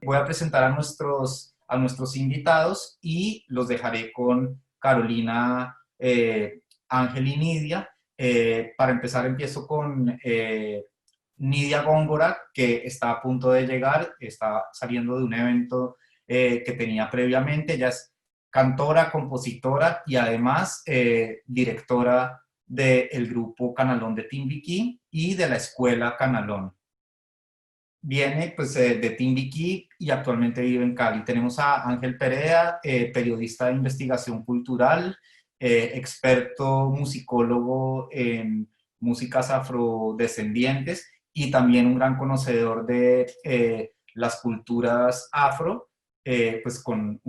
voy a presentar a nuestros invitados y los dejaré con Carolina, Ángel y Nidia. Para empezar, empiezo con Nidia Góngora, que está a punto de llegar, está saliendo de un evento que tenía previamente. Ella es cantora, compositora y además directora del grupo Canalón de Timbiquí y de la escuela Canalón. Viene pues de Timbiquí y actualmente vive en Cali. Tenemos a Ángel Perea, periodista de investigación cultural, experto musicólogo en músicas afrodescendientes y también un gran conocedor de las culturas afro, pues con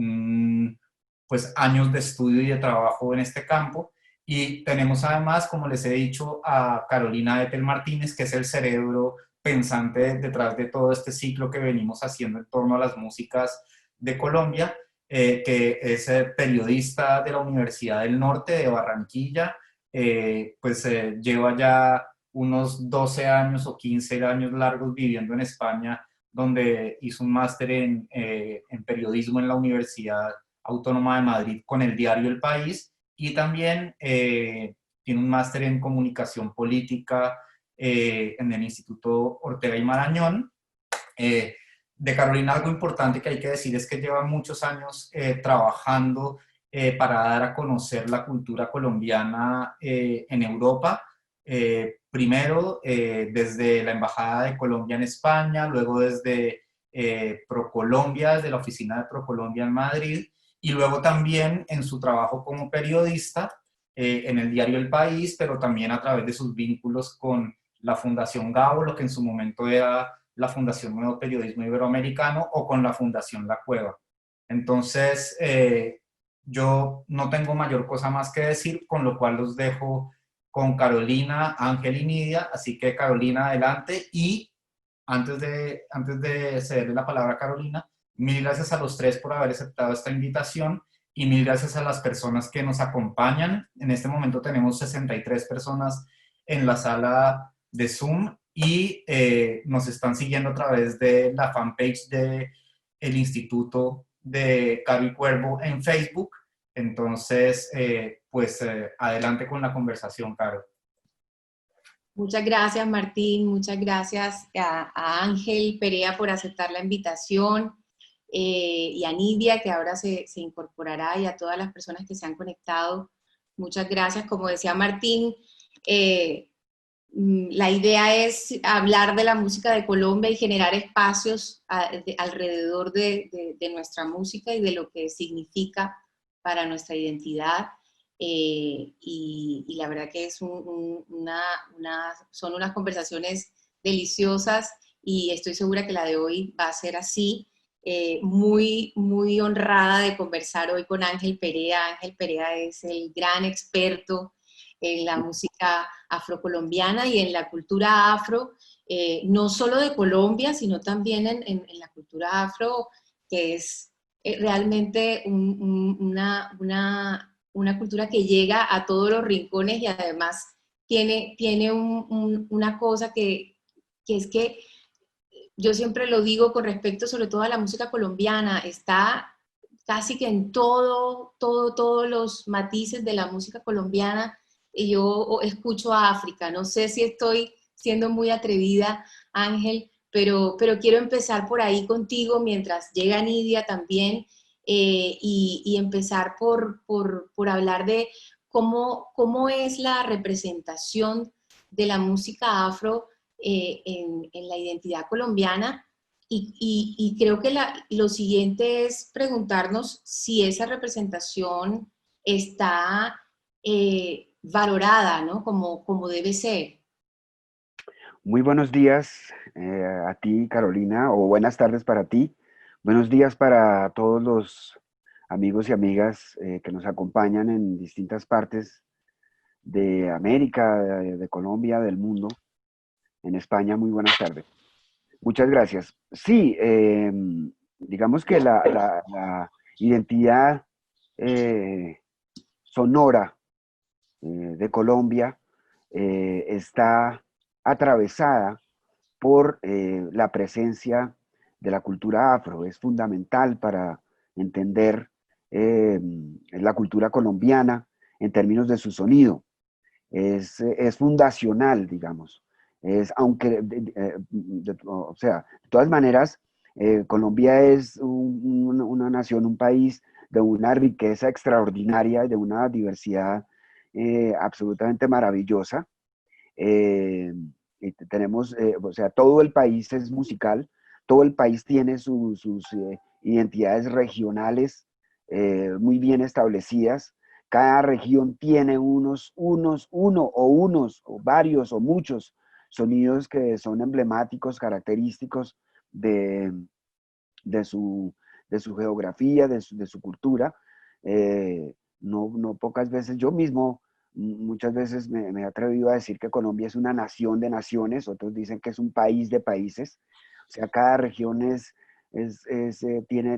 pues años de estudio y de trabajo en este campo. Y tenemos además, como les he dicho, a Carolina Ethel Martínez, que es el cerebro pensante detrás de todo este ciclo que venimos haciendo en torno a las músicas de Colombia, que es periodista de la Universidad del Norte de Barranquilla, lleva ya unos 12 años o 15 años largos viviendo en España, donde hizo un máster en periodismo en la Universidad Autónoma de Madrid con el diario El País, y también tiene un máster en comunicación política en el Instituto Ortega y Marañón. De Carolina, algo importante que hay que decir es que lleva muchos años trabajando para dar a conocer la cultura colombiana en Europa. Primero desde la Embajada de Colombia en España, luego desde ProColombia, desde la oficina de ProColombia en Madrid, y luego también en su trabajo como periodista en el diario El País, pero también a través de sus vínculos con la Fundación Gabo, lo que en su momento era la Fundación Nuevo Periodismo Iberoamericano, o con la Fundación La Cueva. Entonces, yo no tengo mayor cosa más que decir, con lo cual los dejo con Carolina, Ángel y Nidia. Así que Carolina, adelante. Y antes de cederle la palabra a Carolina, mil gracias a los tres por haber aceptado esta invitación y mil gracias a las personas que nos acompañan. En este momento tenemos 63 personas en la sala de Zoom y nos están siguiendo a través de la fanpage de el Instituto de Caro y Cuervo en Facebook. Entonces, adelante con la conversación, Caro. Muchas gracias, Martín. Muchas gracias a Ángel Perea por aceptar la invitación y a Nidia, que ahora se incorporará, y a todas las personas que se han conectado. Muchas gracias. Como decía Martín, la idea es hablar de la música de Colombia y generar espacios alrededor de nuestra música y de lo que significa para nuestra identidad. Y la verdad que es son unas conversaciones deliciosas y estoy segura que la de hoy va a ser así. Muy, muy honrada de conversar hoy con Ángel Perea. Ángel Perea es el gran experto en la música afrocolombiana y en la cultura afro, no solo de Colombia, sino también en la cultura afro, que es realmente una cultura que llega a todos los rincones y además tiene una cosa que es que yo siempre lo digo con respecto sobre todo a la música colombiana, está casi que en todos los matices de la música colombiana. Y yo escucho a África, no sé si estoy siendo muy atrevida, Ángel, pero quiero empezar por ahí contigo mientras llega Nidia también, y empezar por hablar de cómo es la representación de la música afro en la identidad colombiana. Y creo que lo siguiente es preguntarnos si esa representación está valorada, ¿no? Como debe ser. Muy buenos días a ti, Carolina, o buenas tardes para ti. Buenos días para todos los amigos y amigas que nos acompañan en distintas partes de América, de Colombia, del mundo. En España, muy buenas tardes. Muchas gracias. Sí, digamos que la identidad sonora de Colombia está atravesada por la presencia de la cultura afro, es fundamental para entender la cultura colombiana en términos de su sonido. Es fundacional, digamos. Aunque, o sea, de todas maneras, Colombia es una nación, un país de una riqueza extraordinaria y de una diversidad absolutamente maravillosa. Y tenemos, o sea, todo el país es musical, todo el país tiene sus identidades regionales muy bien establecidas. Cada región tiene uno o varios o muchos sonidos que son emblemáticos, característicos de, de, su, de su geografía, de su cultura. No pocas veces yo mismo, muchas veces me he atrevido a decir que Colombia es una nación de naciones, otros dicen que es un país de países. O sea, cada región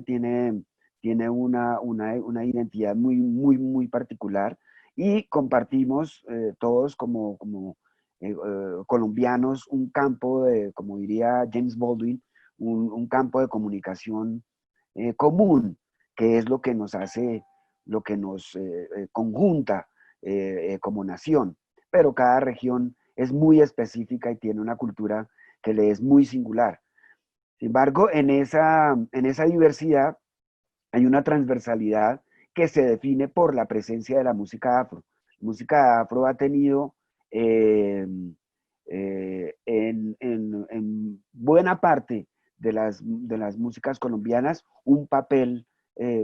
tiene una identidad muy particular y compartimos todos como colombianos un campo de, como diría James Baldwin, un campo de comunicación común, que es lo que nos hace, lo que nos conjunta como nación. Pero cada región es muy específica y tiene una cultura que le es muy singular. Sin embargo, en esa diversidad hay una transversalidad que se define por la presencia de la música afro. La música afro ha tenido en buena parte de las músicas colombianas un papel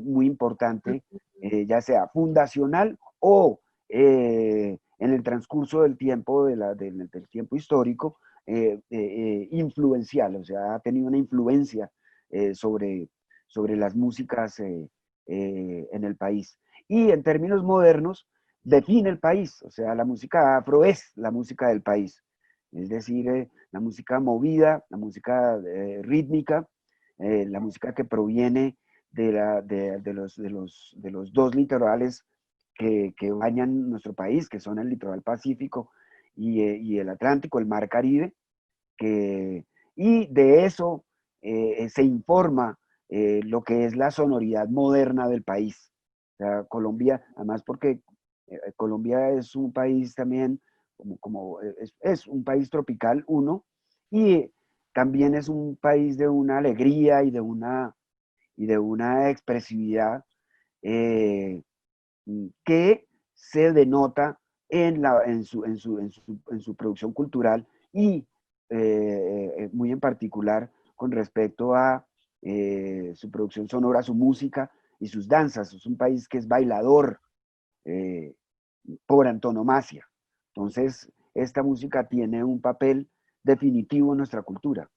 muy importante, ya sea fundacional o en el transcurso del tiempo, del tiempo histórico, influencial, o sea, ha tenido una influencia sobre las músicas en el país. Y en términos modernos, define el país, o sea, la música afro es la música del país, es decir, la música movida, la música rítmica, la música que proviene de los dos litorales que bañan nuestro país, que son el litoral pacífico y el Atlántico, el mar Caribe, y de eso se informa lo que es la sonoridad moderna del país. O sea, Colombia, además porque Colombia es un país también, es un país tropical, uno, y también es un país de una alegría y de una expresividad eh, que se denota en su producción cultural y muy en particular con respecto a su producción sonora, su música y sus danzas. Es un país que es bailador eh, por antonomasia. Entonces, esta música tiene un papel definitivo en nuestra cultura.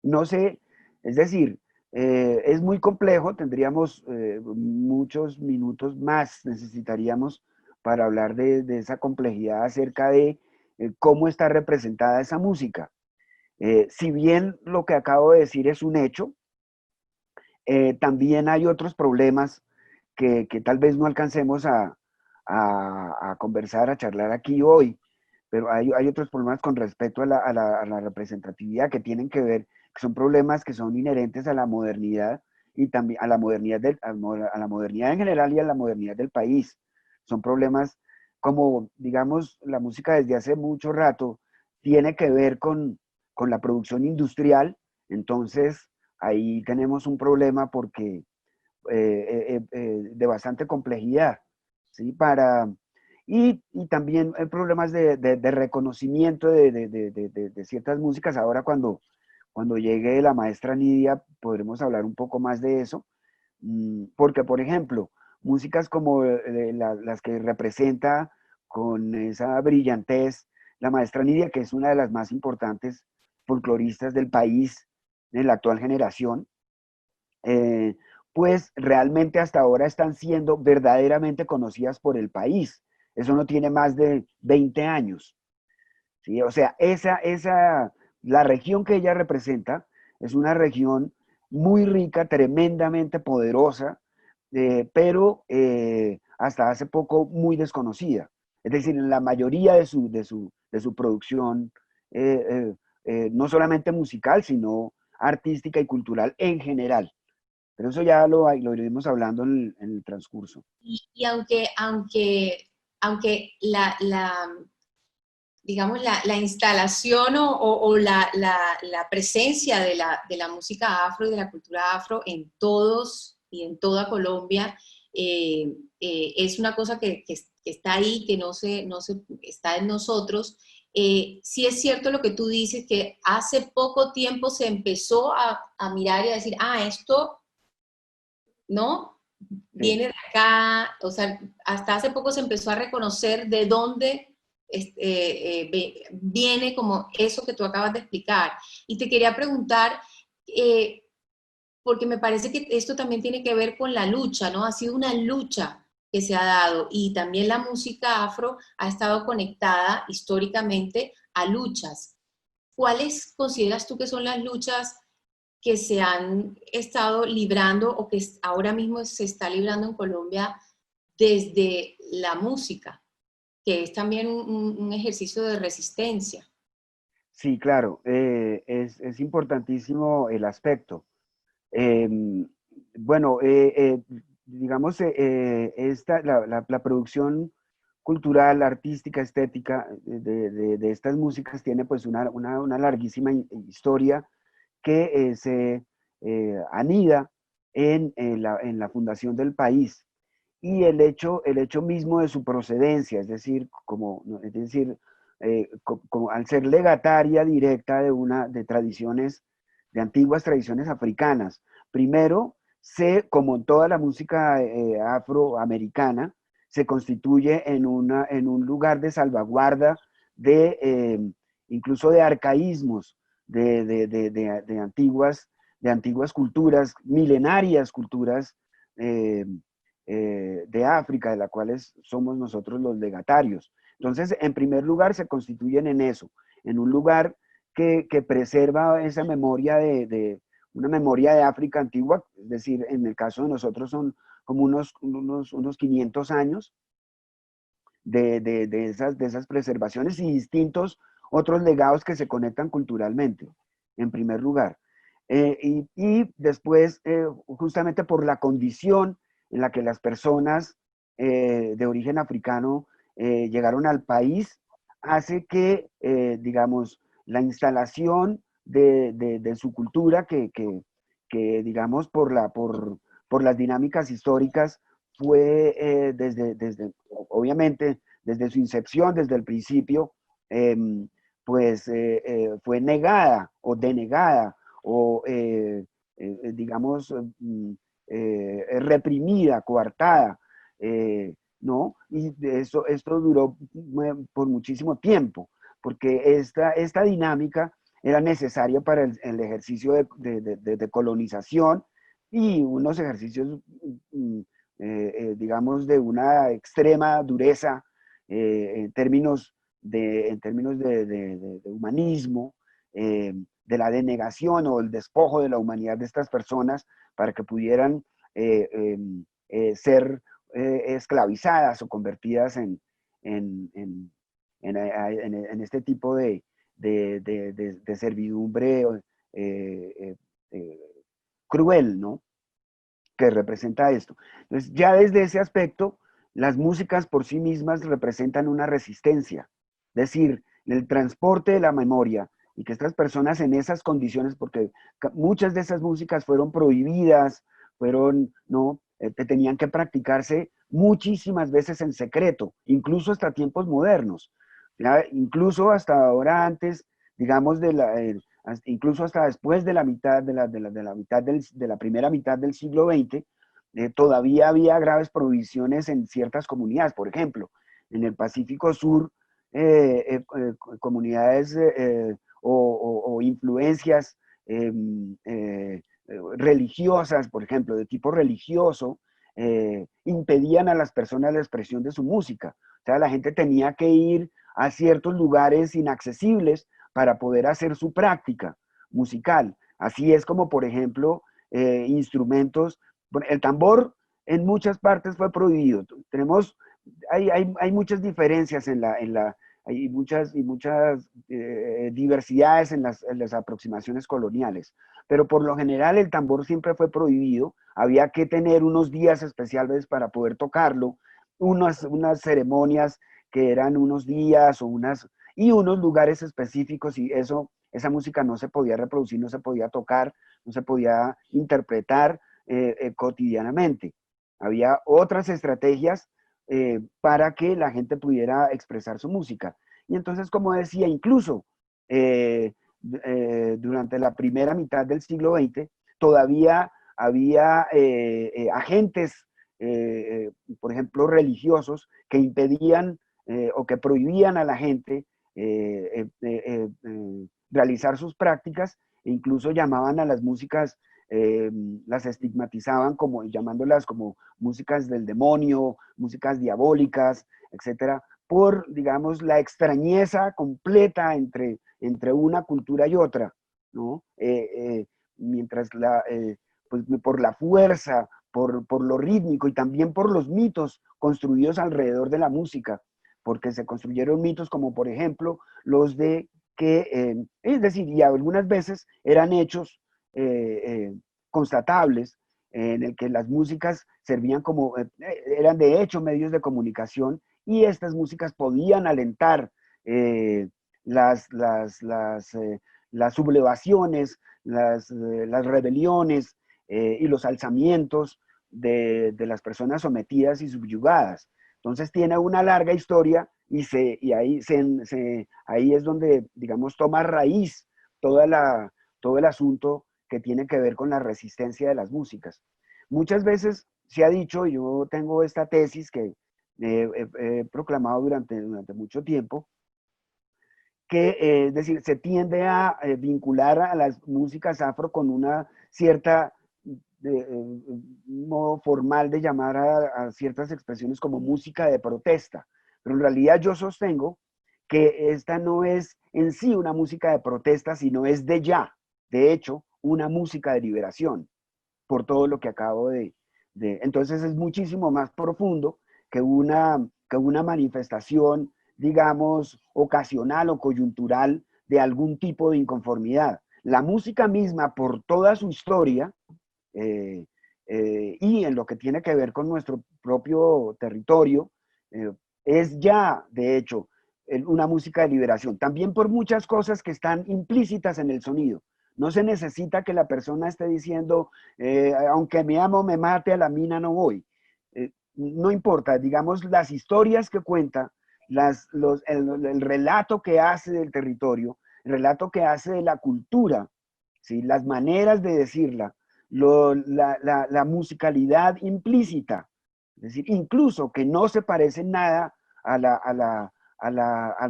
No sé, es decir, es muy complejo, tendríamos muchos minutos más, necesitaríamos para hablar de esa complejidad acerca de cómo está representada esa música. Si bien lo que acabo de decir es un hecho, también hay otros problemas que tal vez no alcancemos a conversar, a charlar aquí hoy, pero hay otros problemas con respecto a la representatividad que tienen que ver, que son problemas que son inherentes a la modernidad y también a la modernidad, a la modernidad en general y a la modernidad del país. Son problemas como, digamos, la música desde hace mucho rato tiene que ver con la producción industrial, entonces ahí tenemos un problema porque de bastante complejidad, ¿sí? Y también hay problemas de reconocimiento de ciertas músicas. Ahora cuando llegue la maestra Nidia podremos hablar un poco más de eso, porque por ejemplo, músicas como las que representa con esa brillantez la maestra Nidia, que es una de las más importantes folcloristas del país en la actual generación, eh, pues realmente hasta ahora están siendo verdaderamente conocidas por el país. Eso no tiene más de 20 años. ¿Sí? O sea, la región que ella representa es una región muy rica, tremendamente poderosa, pero hasta hace poco muy desconocida. Es decir, en la mayoría de su producción, no solamente musical, sino artística y cultural en general. Pero eso ya lo iremos hablando en el transcurso. Y aunque digamos, la instalación o la presencia de la música afro y de la cultura afro en todos y en toda Colombia es una cosa que está ahí, que no se está en nosotros. Sí es cierto lo que tú dices, que hace poco tiempo se empezó a mirar y a decir, esto, ¿no? Sí. Viene de acá, o sea, hasta hace poco se empezó a reconocer de dónde viene como eso que tú acabas de explicar. Y te quería preguntar, porque me parece que esto también tiene que ver con la lucha, ¿no? Ha sido una lucha que se ha dado y también la música afro ha estado conectada históricamente a luchas. ¿Cuáles consideras tú que son las luchas que se han estado librando o que ahora mismo se está librando en Colombia desde la música, que es también un ejercicio de resistencia? Sí, claro, es importantísimo el aspecto. Bueno, digamos, la producción cultural, artística, estética de estas músicas tiene pues una larguísima historia que se anida en la fundación del país y el hecho mismo de su procedencia, es decir, como al ser legataria directa de tradiciones, de antiguas tradiciones africanas. Primero, como en toda la música afroamericana, se constituye en un lugar de salvaguarda incluso de arcaísmos, de antiguas culturas, milenarias culturas eh, de África, de las cuales somos nosotros los legatarios. Entonces, en primer lugar, se constituyen en eso, en un lugar que preserva esa memoria una memoria de África antigua, es decir, en el caso de nosotros son como unos 500 años de esas preservaciones y distintos otros legados que se conectan culturalmente, en primer lugar. Y después, justamente por la condición en la que las personas de origen africano llegaron al país, hace que, digamos, la instalación de su cultura, digamos, por las dinámicas históricas, fue obviamente, desde su incepción, desde el principio, pues fue negada o denegada o, digamos, reprimida, coartada, ¿no? Y esto duró por muchísimo tiempo, porque esta dinámica era necesaria para el ejercicio de colonización y unos ejercicios, digamos, de una extrema dureza en términos de humanismo, de la denegación o el despojo de la humanidad de estas personas para que pudieran ser esclavizadas o convertidas en, en, en este tipo de servidumbre cruel, ¿no? Que representa esto. Entonces, ya desde ese aspecto, las músicas por sí mismas representan una resistencia, es decir, el transporte de la memoria y que estas personas en esas condiciones, porque muchas de esas músicas fueron prohibidas, no, tenían que practicarse muchísimas veces en secreto, incluso hasta tiempos modernos, ¿ya? Incluso hasta ahora antes, digamos, incluso hasta después de la mitad de la primera mitad del siglo XX, todavía había graves prohibiciones en ciertas comunidades. Por ejemplo, en el Pacífico Sur, comunidades o influencias religiosas, por ejemplo, de tipo religioso, impedían a las personas la expresión de su música. O sea, la gente tenía que ir a ciertos lugares inaccesibles para poder hacer su práctica musical. Así es como, por ejemplo, instrumentos. El tambor en muchas partes fue prohibido. Hay muchas diferencias hay muchas diversidades en las aproximaciones coloniales, pero por lo general el tambor siempre fue prohibido, había que tener unos días especiales para poder tocarlo, unas ceremonias que eran unos días y unos lugares específicos, y esa música no se podía reproducir, no se podía tocar, no se podía interpretar cotidianamente. Había otras estrategias para que la gente pudiera expresar su música. Y entonces, como decía, incluso durante la primera mitad del siglo XX, todavía había agentes, por ejemplo, religiosos, que impedían o que prohibían a la gente realizar sus prácticas, e incluso llamaban a las músicas, las estigmatizaban como llamándolas como músicas del demonio, músicas diabólicas, etcétera, por, digamos, la extrañeza completa entre una cultura y otra, ¿no? Mientras pues, por la fuerza, por lo rítmico y también por los mitos construidos alrededor de la música, porque se construyeron mitos como, por ejemplo, los de que, es decir, y algunas veces eran hechos constatables, en el que las músicas servían como, eran de hecho medios de comunicación, y estas músicas podían alentar las sublevaciones, las rebeliones y los alzamientos de las personas sometidas y subyugadas. Entonces tiene una larga historia y ahí es donde, digamos, toma raíz todo el asunto que tiene que ver con la resistencia de las músicas. Muchas veces se ha dicho, y yo tengo esta tesis que he proclamado durante mucho tiempo, que es decir, se tiende a vincular a las músicas afro con una cierta modo formal de llamar a ciertas expresiones como música de protesta, pero en realidad yo sostengo que esta no es en sí una música de protesta, sino es de hecho, una música de liberación, por todo lo que acabo entonces es muchísimo más profundo que una manifestación, digamos, ocasional o coyuntural de algún tipo de inconformidad. La música misma, por toda su historia, eh, y en lo que tiene que ver con nuestro propio territorio, es ya, de hecho, una música de liberación. También por muchas cosas que están implícitas en el sonido. No se necesita que la persona esté diciendo, aunque me amo, me mate, a la mina no voy. No importa, digamos, las historias que cuenta, el relato que hace del territorio, el relato que hace de la cultura, ¿sí? Las maneras de decirla, la musicalidad implícita, es decir, incluso que no se parece nada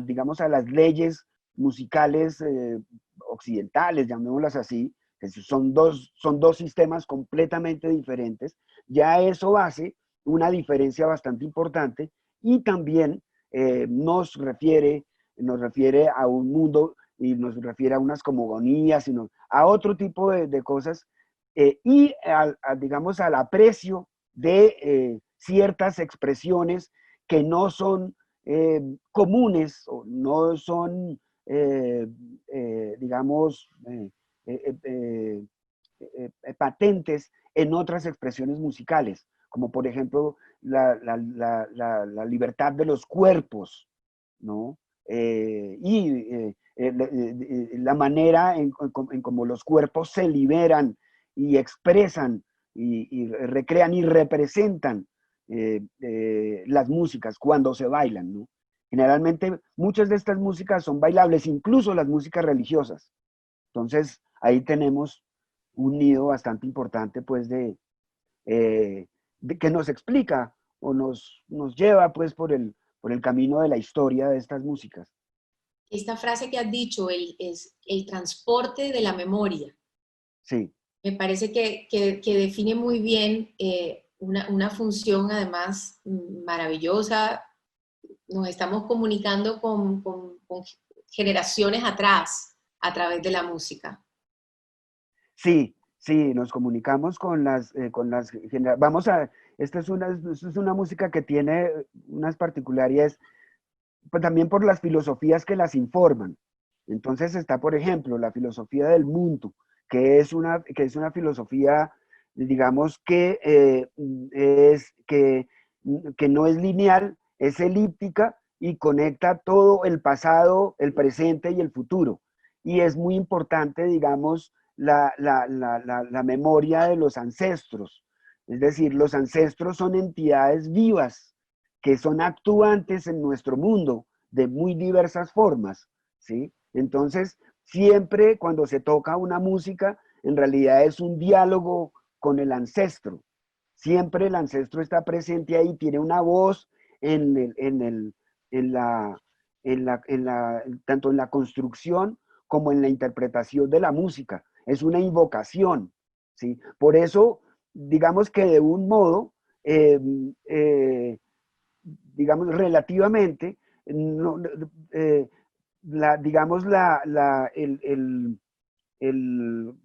digamos, a las leyes musicales occidentales, llamémoslas así, que son dos sistemas completamente diferentes, ya eso hace una diferencia bastante importante y también nos refiere a un mundo y nos refiere a unas cosmogonías, sino a otro tipo de cosas, y digamos al aprecio de ciertas expresiones que no son comunes o no son, digamos, patentes en otras expresiones musicales, como por ejemplo la libertad de los cuerpos, ¿no? La manera en cómo los cuerpos se liberan y expresan y recrean y representan las músicas cuando se bailan, ¿no? Generalmente muchas de estas músicas son bailables, incluso las músicas religiosas. Entonces ahí tenemos un nido bastante importante pues de que nos explica o nos lleva pues por el camino de la historia de estas músicas. Esta frase que has dicho, es el transporte de la memoria. Sí. Me parece que define muy bien una función además maravillosa. Nos estamos comunicando con generaciones atrás a través de la música. Sí, sí, nos comunicamos con las vamos a, esta es una música que tiene unas particularidades. pues también por las filosofías que las informan. Entonces está, por ejemplo, la filosofía del mundo, que es una filosofía, digamos, que no es lineal, es elíptica y conecta todo el pasado, el presente y el futuro. Y es muy importante, digamos, la memoria de los ancestros. Es decir, los ancestros son entidades vivas que son actuantes en nuestro mundo de muy diversas formas, ¿sí? Entonces, siempre cuando se toca una música, en realidad es un diálogo con el ancestro. Siempre el ancestro está presente ahí, tiene una voz en, el, en, el, tanto en la construcción como en la interpretación de la música. Es una invocación, ¿sí? Por eso, digamos que de un modo, eh, eh, digamos, relativamente, no, digamos,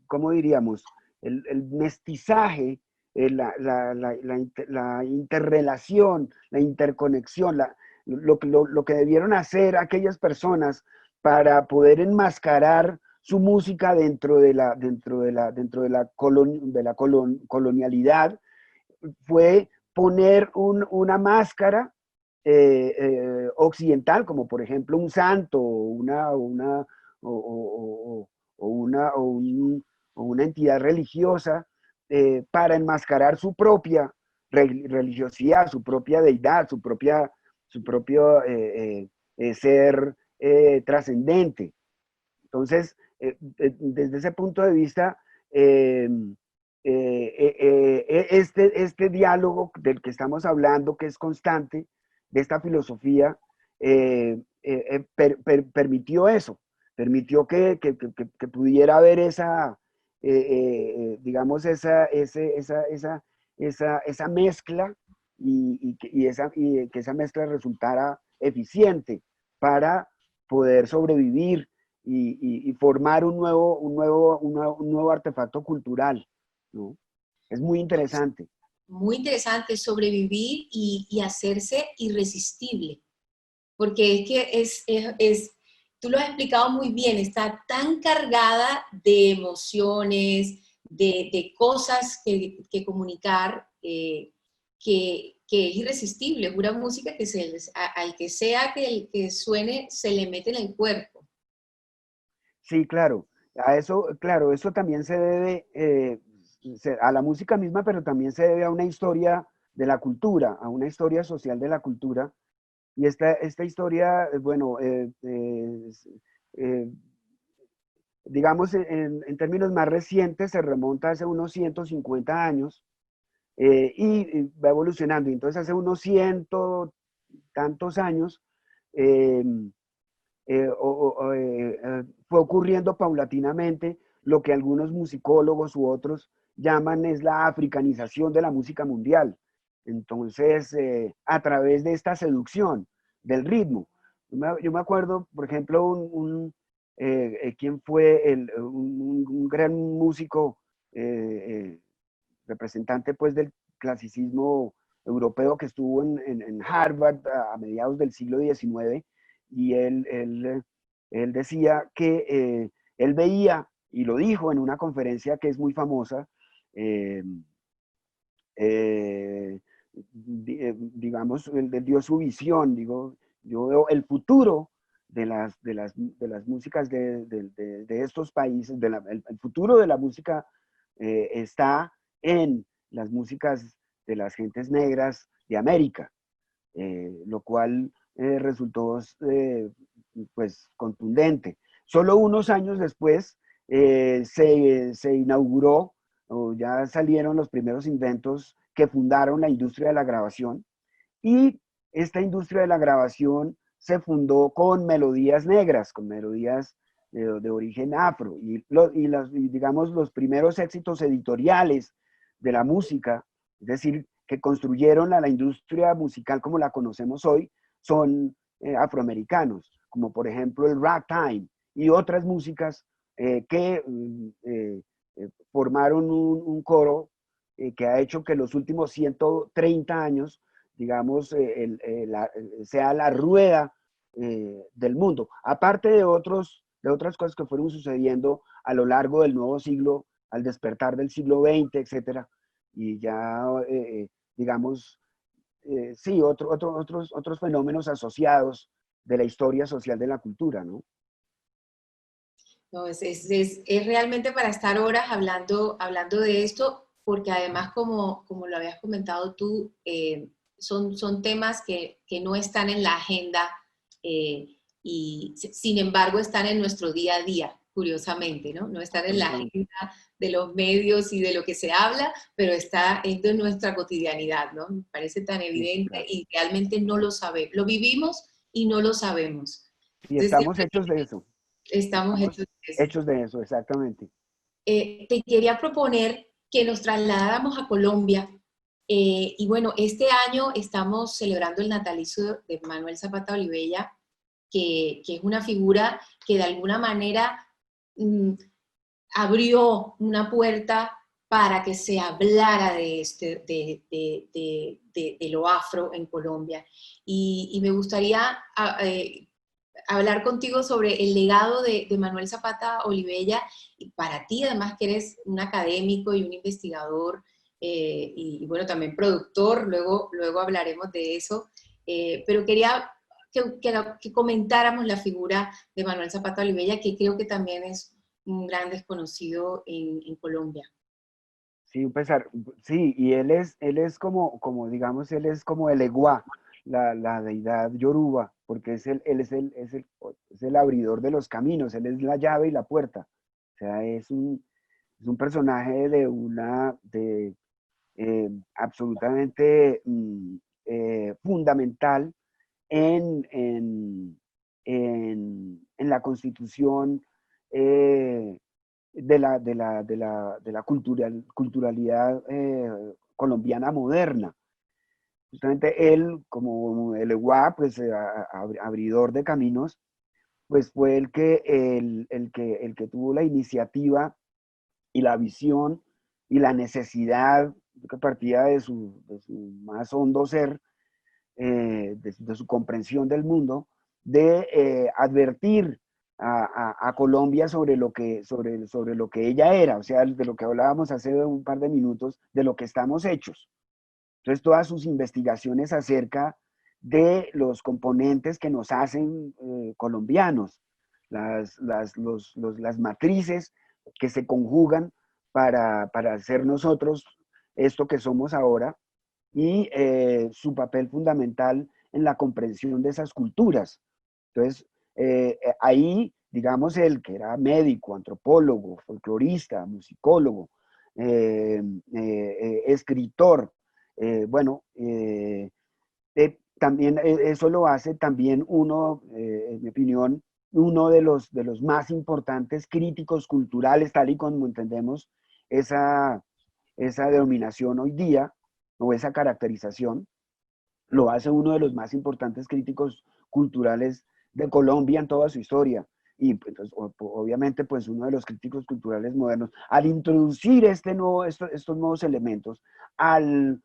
¿cómo diríamos? El mestizaje, la interrelación, la interconexión, lo que debieron hacer aquellas personas para poder enmascarar su música de la colonialidad fue poner una máscara occidental, como por ejemplo un santo o una entidad religiosa, para enmascarar su propia religiosidad, su propia deidad, su propio ser trascendente. Entonces, desde ese punto de vista, este diálogo del que estamos hablando, que es constante, de esta filosofía, permitió eso, permitió que pudiera haber digamos, esa mezcla y que esa mezcla resultara eficiente para poder sobrevivir y formar un nuevo artefacto cultural, ¿no? Es muy interesante. Muy interesante sobrevivir y hacerse irresistible, porque es que tú lo has explicado muy bien, está tan cargada de emociones, de cosas que comunicar, que es irresistible, es una música que al que sea que suene, se le mete en el cuerpo. Sí, claro. A eso, claro, eso también se debe a la música misma, pero también se debe a una historia de la cultura, a una historia social de la cultura. Y esta historia, bueno, eh, digamos, en términos más recientes, se remonta hace unos 150 años y va evolucionando. Entonces, hace unos ciento tantos años, eh, fue ocurriendo paulatinamente lo que algunos musicólogos u otros llaman es la africanización de la música mundial. Entonces, a través de esta seducción del ritmo. Yo me acuerdo, por ejemplo, ¿quién fue un gran músico representante pues del clasicismo europeo que estuvo en Harvard a mediados del siglo XIX? Y él decía que él veía, y lo dijo en una conferencia que es muy famosa, eh, eh, digamos, él dio su visión, digo, yo veo el futuro de las músicas de estos países, el futuro de la música está en las músicas de las gentes negras de América, lo cual resultó pues contundente. Solo unos años después se inauguró, o ya salieron los primeros inventos que fundaron la industria de la grabación, y esta industria de la grabación se fundó con melodías negras, con melodías de origen afro, y digamos los primeros éxitos editoriales de la música, es decir, que construyeron a la industria musical como la conocemos hoy, son afroamericanos, como por ejemplo el ragtime y otras músicas que formaron un coro que ha hecho que los últimos 130 años, digamos, sea la rueda del mundo, aparte de otras cosas que fueron sucediendo a lo largo del nuevo siglo, al despertar del siglo XX, etcétera, y ya, digamos, sí, otros fenómenos asociados de la historia social de la cultura, ¿no? No, es realmente para estar horas hablando de esto, porque además, como lo habías comentado tú, son temas que no están en la agenda y sin embargo están en nuestro día a día, curiosamente, ¿no? No están en la Absolutamente. agenda de los medios y de lo que se habla, pero es de nuestra cotidianidad, ¿no? Me parece tan Sí, evidente claro. y realmente no lo sabemos. Lo vivimos y no lo sabemos. Y Entonces, estamos hechos de eso. estamos Estamos hechos de eso. hechos de eso, exactamente. Te quería proponer que nos trasladáramos a Colombia. Y bueno, este año estamos celebrando el natalicio de Manuel Zapata Olivella, que es una figura que de alguna manera mm, abrió una puerta para que se hablara de lo afro en Colombia. Y me gustaría hablar contigo sobre el legado de Manuel Zapata Olivella, y para ti además que eres un académico y un investigador, y bueno, también productor, luego hablaremos de eso, pero quería que comentáramos la figura de Manuel Zapata Olivella, que creo que también es un gran desconocido en Colombia. Sí, sí, y él es digamos, él es como el Eguá, la deidad yoruba, porque él es el abridor de los caminos, él es la llave y la puerta. O sea, es un personaje absolutamente fundamental en, en, en la constitución eh, de la culturalidad colombiana moderna. Justamente él, como el EGUA, pues abridor de caminos, pues fue el que tuvo la iniciativa y la visión y la necesidad que partía de su más hondo ser, de su comprensión del mundo, de advertir a Colombia sobre lo que ella era, o sea, de lo que hablábamos hace un par de minutos, de lo que estamos hechos. Entonces, todas sus investigaciones acerca de los componentes que nos hacen colombianos, las matrices que se conjugan para ser nosotros esto que somos ahora, y su papel fundamental en la comprensión de esas culturas. Entonces, ahí, digamos, él que era médico, antropólogo, folclorista, musicólogo, escritor, bueno, también eso lo hace también uno, en mi opinión, uno de los más importantes críticos culturales, tal y como entendemos esa denominación hoy día, o esa caracterización, lo hace uno de los más importantes críticos culturales de Colombia en toda su historia. Y pues, obviamente, pues uno de los críticos culturales modernos, al introducir estos nuevos elementos, al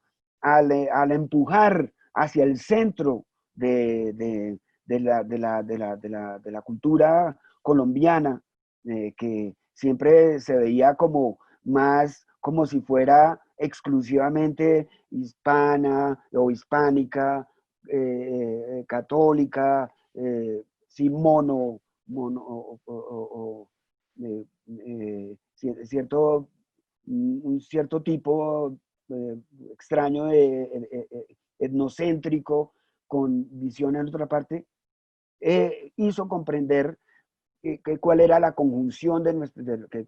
empujar hacia el centro de la cultura colombiana, que siempre se veía como más como si fuera exclusivamente hispana o hispánica, católica, sí, eh, cierto, un cierto tipo eh, extraño etnocéntrico, con visión en otra parte, hizo comprender cuál era la conjunción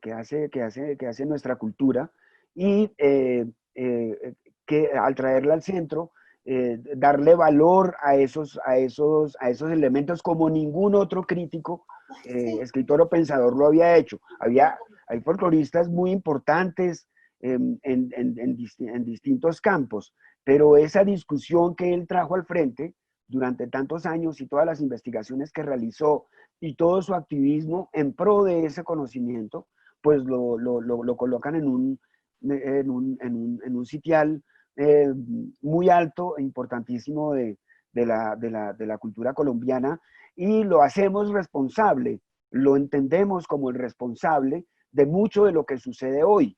que hace nuestra cultura, y que al traerla al centro, darle valor a esos elementos como ningún otro crítico, escritor o pensador lo había hecho. Hay folcloristas muy importantes en distintos campos, pero esa discusión que él trajo al frente durante tantos años, y todas las investigaciones que realizó y todo su activismo en pro de ese conocimiento, pues lo colocan en un sitial muy alto e importantísimo de la cultura colombiana, y lo hacemos responsable, lo entendemos como el responsable de mucho de lo que sucede hoy.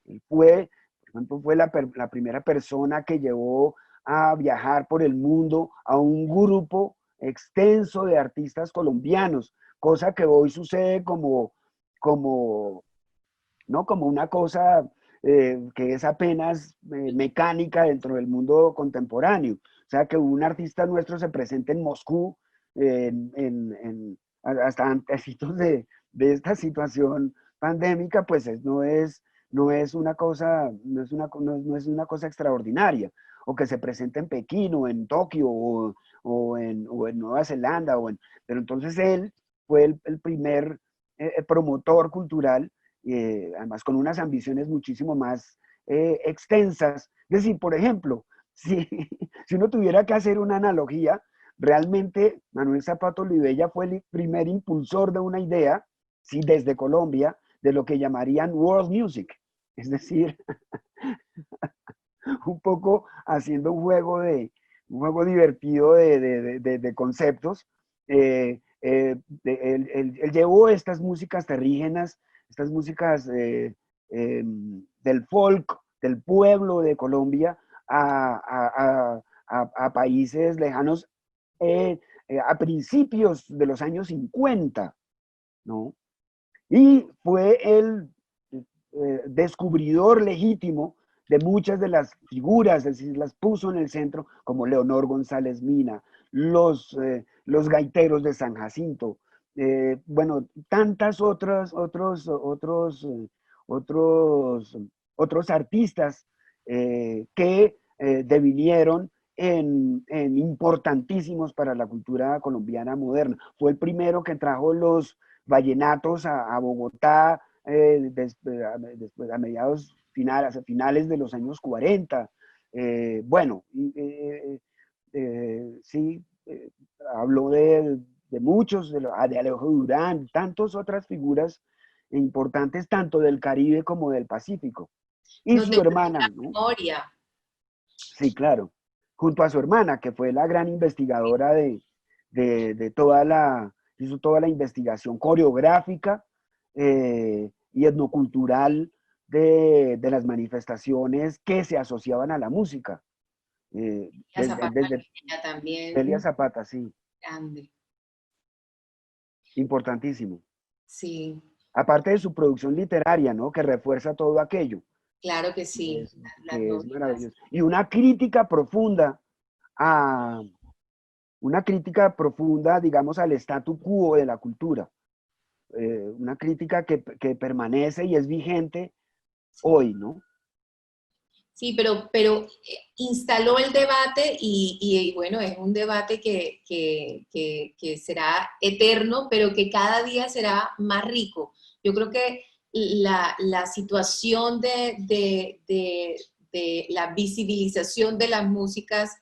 Él fue, por ejemplo, fue la primera persona que llevó a viajar por el mundo a un grupo extenso de artistas colombianos, cosa que hoy sucede como, ¿no? Como una cosa que es apenas mecánica dentro del mundo contemporáneo. O sea, que un artista nuestro se presente en Moscú, hasta antecitos de esta situación pandémica, pues no es una cosa, no es una cosa extraordinaria. O que se presente en Pekín o en Tokio o en Nueva Zelanda. Pero entonces él fue el primer promotor cultural, además con unas ambiciones muchísimo más extensas. Es decir, por ejemplo, si, si uno tuviera que hacer una analogía, realmente Manuel Zapata Olivella fue el primer impulsor de una idea, sí, desde Colombia, de lo que llamarían world music. Es decir, un poco haciendo un juego divertido de conceptos. Él llevó estas músicas terrígenas, estas músicas del folk, del pueblo de Colombia, a países lejanos a principios de los años 50, ¿no? Y fue el descubridor legítimo de muchas de las figuras, es decir, las puso en el centro, como Leonor González Mina, los gaiteros de San Jacinto, bueno, tantas otros artistas que devinieron importantísimos para la cultura colombiana moderna. Fue el primero que trajo los vallenatos a Bogotá, después, a mediados finales, finales de los años 40. Bueno, sí, habló de muchos, de Alejo Durán, tantas otras figuras importantes, tanto del Caribe como del Pacífico. Y Nos su dejó hermana, la ¿no? memoria. Sí, claro, junto a su hermana, que fue la gran investigadora de toda hizo toda la investigación coreográfica y etnocultural de las manifestaciones que se asociaban a la música. La Zapata Desde Limeña también, Delia Zapata, sí, grande. importantísimo. Sí, Aparte de su producción literaria, ¿no? Que refuerza todo aquello, claro que sí. Las que es novelas. maravilloso. Y a, una crítica profunda, digamos, al statu quo de la cultura. Una crítica que permanece y es vigente Sí. hoy, ¿no? Sí, pero instaló el debate y, bueno, es un debate que será eterno, pero que cada día será más rico. Yo creo que la situación de la visibilización de las músicas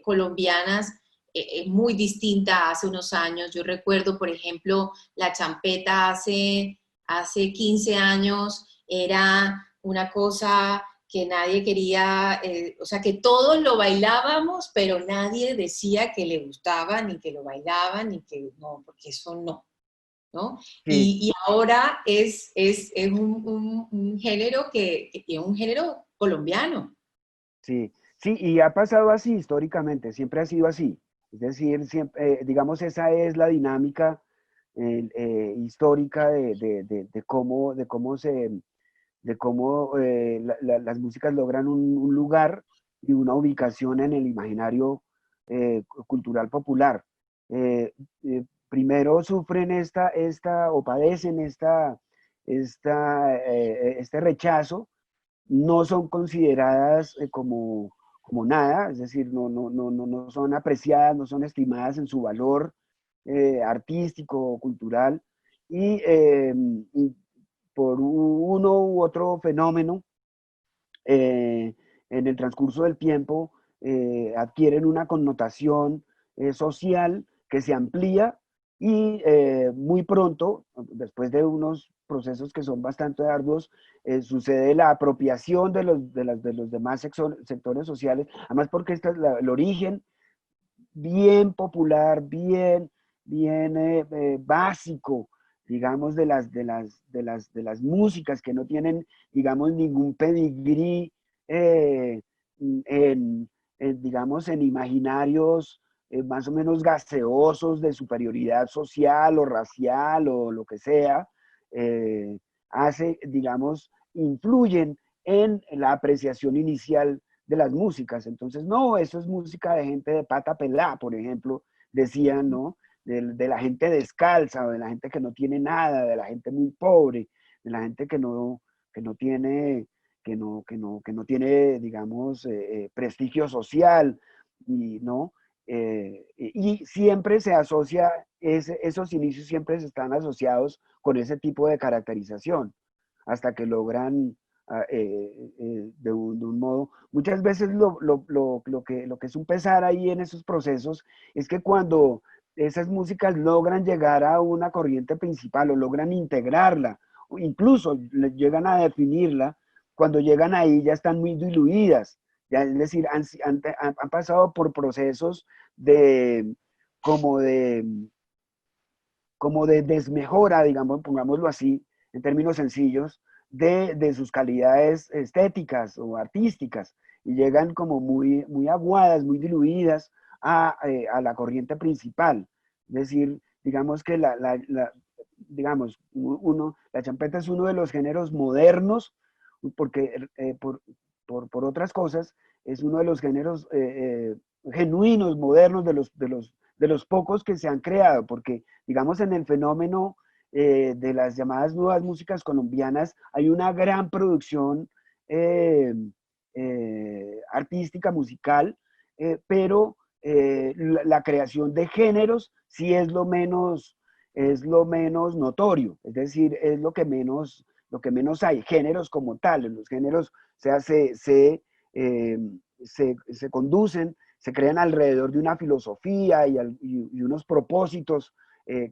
colombianas es muy distinta a hace unos años. Yo recuerdo, por ejemplo, la champeta hace 15 años era una cosa que nadie quería, o sea, que todos lo bailábamos, pero nadie decía que le gustaba, ni que lo bailaban, ni que no, porque eso no, ¿no? Sí, Y ahora es un género que es un género colombiano. sí, sí, y ha pasado así históricamente, siempre ha sido así. Es decir, siempre, digamos, esa es la dinámica histórica de cómo las músicas logran un lugar y una ubicación en el imaginario cultural popular. Primero sufren o padecen este rechazo, no son consideradas como nada, es decir, no son apreciadas, no son estimadas en su valor artístico o cultural, y por uno u otro fenómeno, en el transcurso del tiempo adquieren una connotación social que se amplía y muy pronto, después de unos procesos que son bastante arduos, sucede la apropiación de los demás sectores sociales, además porque este es el origen bien popular, bien básico, digamos, de las músicas que no tienen, digamos, ningún pedigrí digamos, en imaginarios más o menos gaseosos de superioridad social o racial o lo que sea, digamos, influyen en la apreciación inicial de las músicas. Entonces, no, eso es música de gente de pata pelá, por ejemplo, decían, ¿no? De la gente descalza, o de la gente que no tiene nada, de la gente muy pobre, de la gente que no tiene, que no tiene, digamos, prestigio social, y, ¿no? Y siempre se asocia, esos inicios siempre están asociados con ese tipo de caracterización, hasta que logran de un modo. Muchas veces lo que es un pesar ahí en esos procesos es que cuando esas músicas logran llegar a una corriente principal o logran integrarla, o incluso llegan a definirla, cuando llegan ahí ya están muy diluidas, ya, es decir, han pasado por procesos de como de como de desmejora, digamos, pongámoslo así, en términos sencillos, de sus calidades estéticas o artísticas, y llegan como muy aguadas, muy diluidas a la corriente principal. Es decir, digamos que digamos, la champeta es uno de los géneros modernos, porque por otras cosas, es uno de los géneros genuinos, modernos, de los pocos que se han creado, porque digamos en el fenómeno de las llamadas nuevas músicas colombianas hay una gran producción artística, musical, pero la creación de géneros sí es lo menos notorio, es decir, es lo que menos hay, géneros como tales, los géneros, o sea, se conducen, se crean alrededor de una filosofía y unos propósitos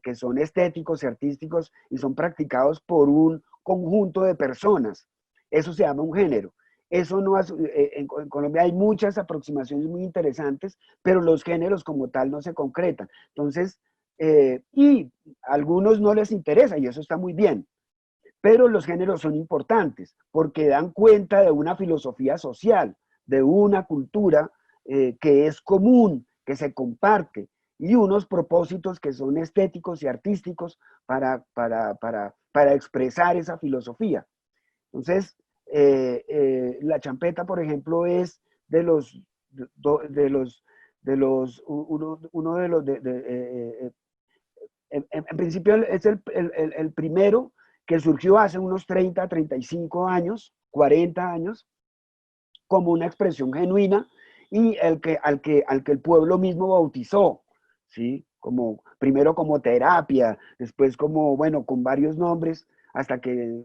que son estéticos y artísticos y son practicados por un conjunto de personas. Eso se llama un género. Eso no en Colombia hay muchas aproximaciones muy interesantes, pero los géneros como tal no se concretan. Entonces, y a algunos no les interesa y eso está muy bien, pero los géneros son importantes porque dan cuenta de una filosofía social, de una cultura que es común, que se comparte, y unos propósitos que son estéticos y artísticos para expresar esa filosofía. Entonces, la champeta, por ejemplo, es de los, de los, uno de los, en principio es el primero que surgió hace unos 30, 35 años, 40 años, como una expresión genuina y al que el pueblo mismo bautizó, ¿sí? Como, primero como terapia, después como, bueno, con varios nombres, hasta que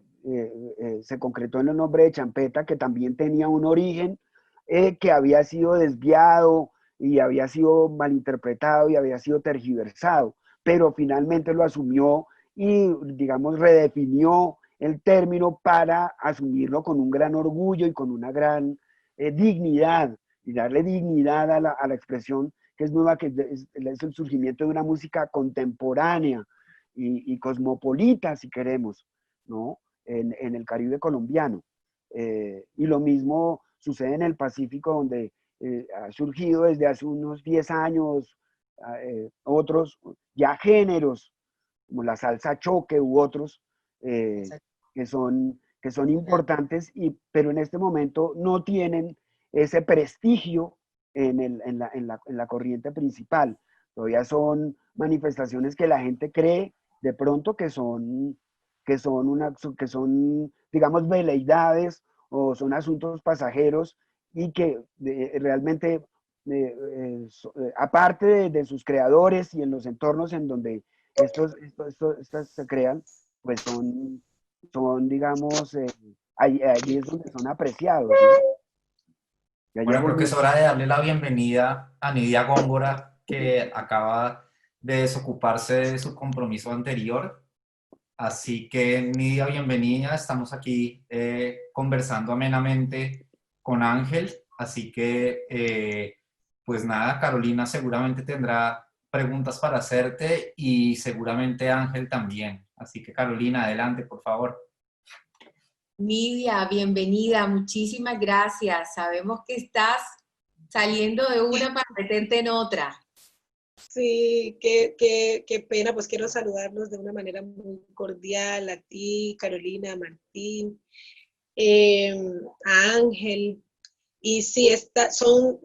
se concretó en el nombre de champeta, que también tenía un origen que había sido desviado y había sido malinterpretado y había sido tergiversado, pero finalmente lo asumió y, digamos, redefinió el término para asumirlo con un gran orgullo y con una gran dignidad, y darle dignidad a la expresión que es nueva, que es el surgimiento de una música contemporánea y cosmopolita, si queremos, ¿no? En el Caribe colombiano. Y lo mismo sucede en el Pacífico, donde ha surgido desde hace unos 10 años otros ya géneros, como la salsa choque u otros, eh, que son importantes, pero en este momento no tienen ese prestigio en la corriente principal. Todavía son manifestaciones que la gente cree de pronto que son, digamos, veleidades o son asuntos pasajeros y que realmente, aparte de sus creadores y en los entornos en donde estas se crean, pues digamos, allí es donde son apreciados, ¿no? Ya Bueno, llevo creo que mi... es hora de darle la bienvenida a Nidia Góngora, que acaba de desocuparse de su compromiso anterior. Así que, Nidia, bienvenida. Estamos aquí conversando amenamente con Ángel. Así que, pues nada, Carolina seguramente tendrá preguntas para hacerte y seguramente Ángel también. Así que Carolina, adelante, por favor. Nidia, bienvenida, muchísimas gracias. Sabemos que estás saliendo de una para meterte en otra. Sí, qué pena, pues quiero saludarlos de una manera muy cordial a ti, Carolina, a Martín, a Ángel. Y sí, son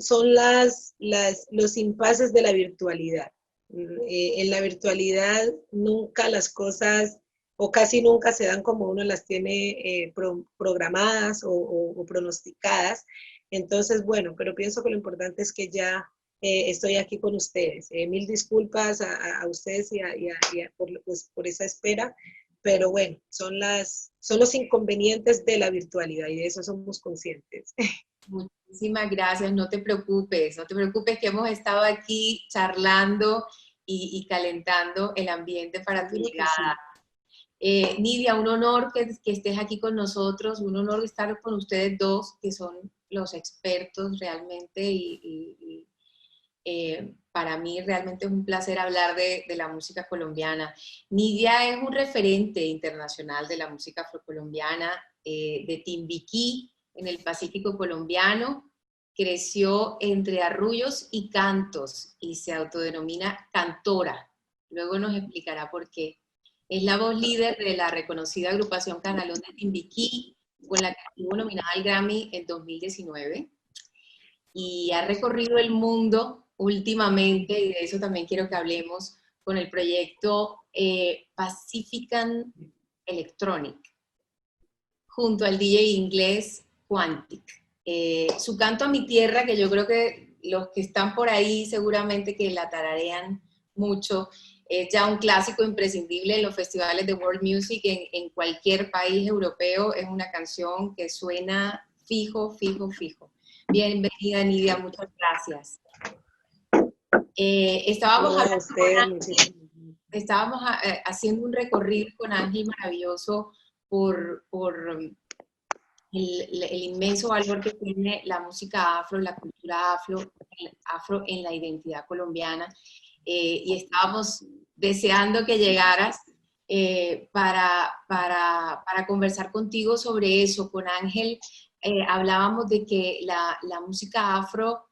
los impases de la virtualidad. En la virtualidad nunca las cosas, o casi nunca se dan como uno las tiene programadas o pronosticadas. Entonces, bueno, pero pienso que lo importante es que ya estoy aquí con ustedes. Mil disculpas a ustedes por esa espera, pero bueno, son los inconvenientes de la virtualidad y de eso somos conscientes. Muchísimas gracias, no te preocupes que hemos estado aquí charlando y calentando el ambiente para tu llegada. Nidia, un honor que estés aquí con nosotros, un honor estar con ustedes dos, que son los expertos realmente para mí realmente es un placer hablar de la música colombiana. Nidia es un referente internacional de la música afrocolombiana, de Timbiquí, en el Pacífico colombiano. Creció entre arrullos y cantos y se autodenomina cantora. Luego nos explicará por qué. Es la voz líder de la reconocida agrupación Canalón de Timbiquí, con la que estuvo nominada al Grammy en 2019. Y ha recorrido el mundo últimamente, y de eso también quiero que hablemos, con el proyecto Pacifican Electronic, junto al DJ inglés Quantic. Su canto a mi tierra, que yo creo que los que están por ahí seguramente que la tararean mucho, es ya un clásico imprescindible en los festivales de World Music en cualquier país europeo. Es una canción que suena fijo, fijo, fijo. Bienvenida, Nidia, muchas gracias. Estábamos haciendo un recorrido con Ángel maravilloso por el inmenso valor que tiene la música afro, la cultura afro en la identidad colombiana. Y estábamos deseando que llegaras para conversar contigo sobre eso. Con Ángel hablábamos de que la música afro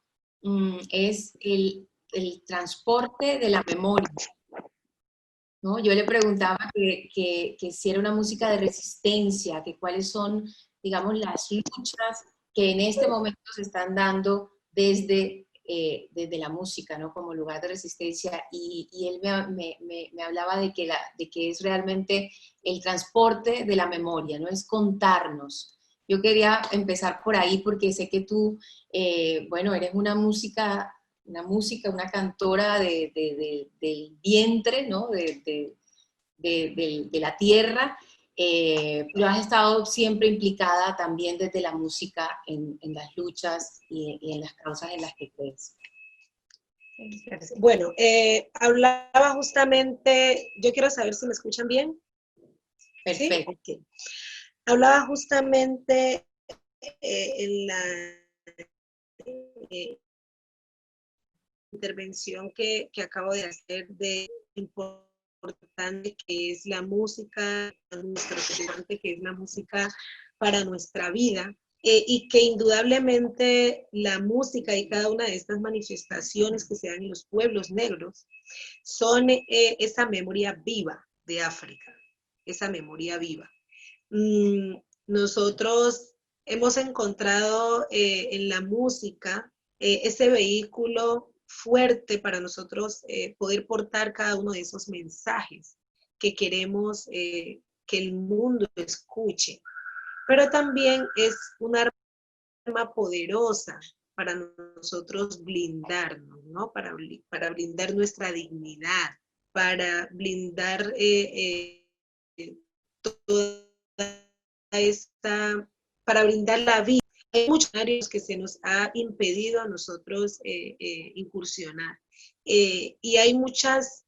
es el transporte de la memoria, ¿no? Yo le preguntaba que si era una música de resistencia, que cuáles son, digamos, las luchas que en este momento se están dando desde la música, ¿no? Como lugar de resistencia, y él me hablaba de que es realmente el transporte de la memoria, ¿no? Es contarnos. Yo quería empezar por ahí porque sé que tú, bueno, eres una cantora del vientre, ¿no? de la tierra, pero has estado siempre implicada también desde la música en las luchas y en las causas en las que crees. Bueno, hablaba justamente, yo quiero saber si me escuchan bien. Perfecto. ¿Sí? Okay. Hablaba justamente en la intervención que acabo de hacer de importante que es la música, nuestro importante que es la música para nuestra vida, y que indudablemente la música y cada una de estas manifestaciones que se dan en los pueblos negros son esa memoria viva de África, esa memoria viva. Nosotros hemos encontrado en la música ese vehículo fuerte para nosotros poder portar cada uno de esos mensajes que queremos que el mundo escuche. Pero también es un arma poderosa para nosotros blindarnos, ¿no? Para blindar nuestra dignidad, para blindar toda para brindar la vida. Hay muchos áreas que se nos ha impedido a nosotros incursionar. Y hay muchas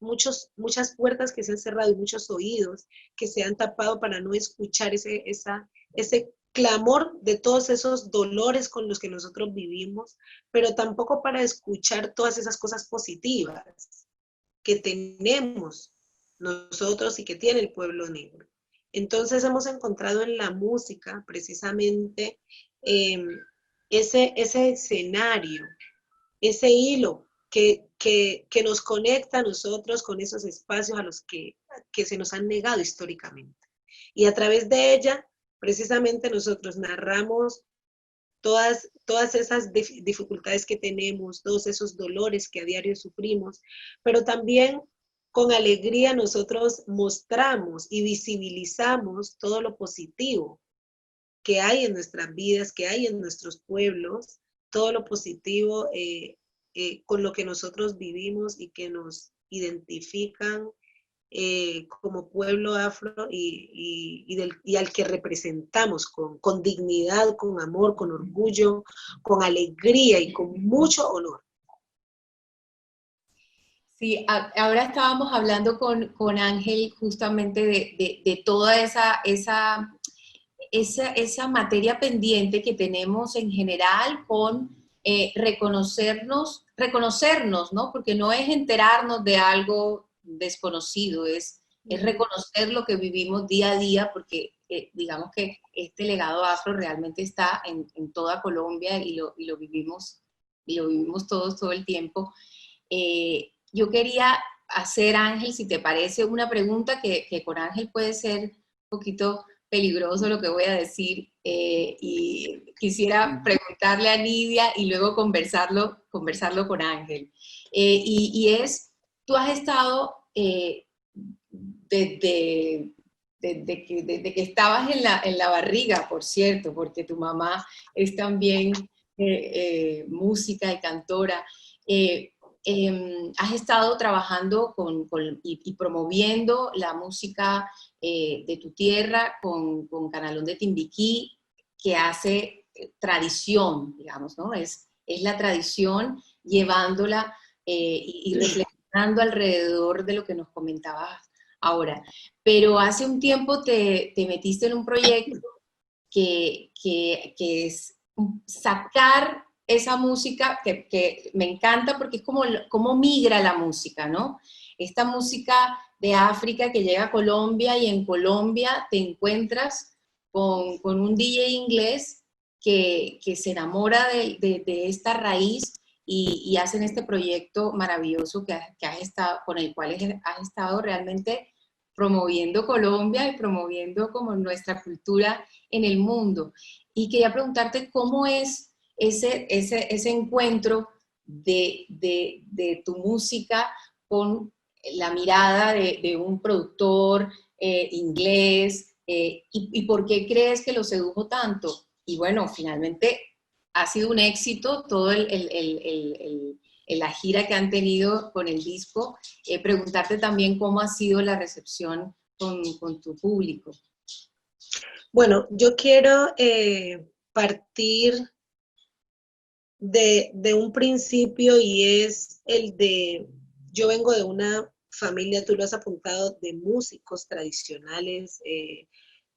puertas que se han cerrado y muchos oídos que se han tapado para no escuchar ese clamor de todos esos dolores con los que nosotros vivimos, pero tampoco para escuchar todas esas cosas positivas que tenemos nosotros y que tiene el pueblo negro. Entonces hemos encontrado en la música precisamente ese escenario, ese hilo que nos conecta a nosotros con esos espacios a los que se nos han negado históricamente. Y a través de ella, precisamente nosotros narramos todas esas dificultades que tenemos, todos esos dolores que a diario sufrimos, pero también con alegría nosotros mostramos y visibilizamos todo lo positivo que hay en nuestras vidas, que hay en nuestros pueblos, todo lo positivo con lo que nosotros vivimos y que nos identifican como pueblo afro y al que representamos con dignidad, con amor, con orgullo, con alegría y con mucho honor. Sí, ahora estábamos hablando con Ángel justamente de toda esa materia pendiente que tenemos en general con reconocernos, ¿no? Porque no es enterarnos de algo desconocido, es reconocer lo que vivimos día a día, porque digamos que este legado afro realmente está en toda Colombia y lo vivimos todos todo el tiempo. Yo quería hacer, Ángel, si te parece, una pregunta que con Ángel puede ser un poquito peligroso lo que voy a decir, y quisiera preguntarle a Nidia y luego conversarlo con Ángel. Y es, tú has estado desde que estabas en la barriga, por cierto, porque tu mamá es también música y cantora. Has estado trabajando y promoviendo la música de tu tierra con Canalón de Timbiquí, que hace tradición, digamos, ¿no? Es la tradición llevándola y reflexionando alrededor de lo que nos comentabas ahora. Pero hace un tiempo te metiste en un proyecto que es sacar esa música que me encanta porque es como migra la música, ¿no? Esta música de África que llega a Colombia y en Colombia te encuentras con un DJ inglés que se enamora de esta raíz y hacen este proyecto maravilloso con el cual has estado realmente promoviendo Colombia y promoviendo como nuestra cultura en el mundo. Y quería preguntarte cómo es ese encuentro de tu música con la mirada de un productor inglés, y por qué crees que lo sedujo tanto. Y bueno, finalmente ha sido un éxito todo la gira que han tenido con el disco. Preguntarte también cómo ha sido la recepción con tu público. Bueno, yo quiero partir de un principio y es el de, yo vengo de una familia, tú lo has apuntado, de músicos tradicionales,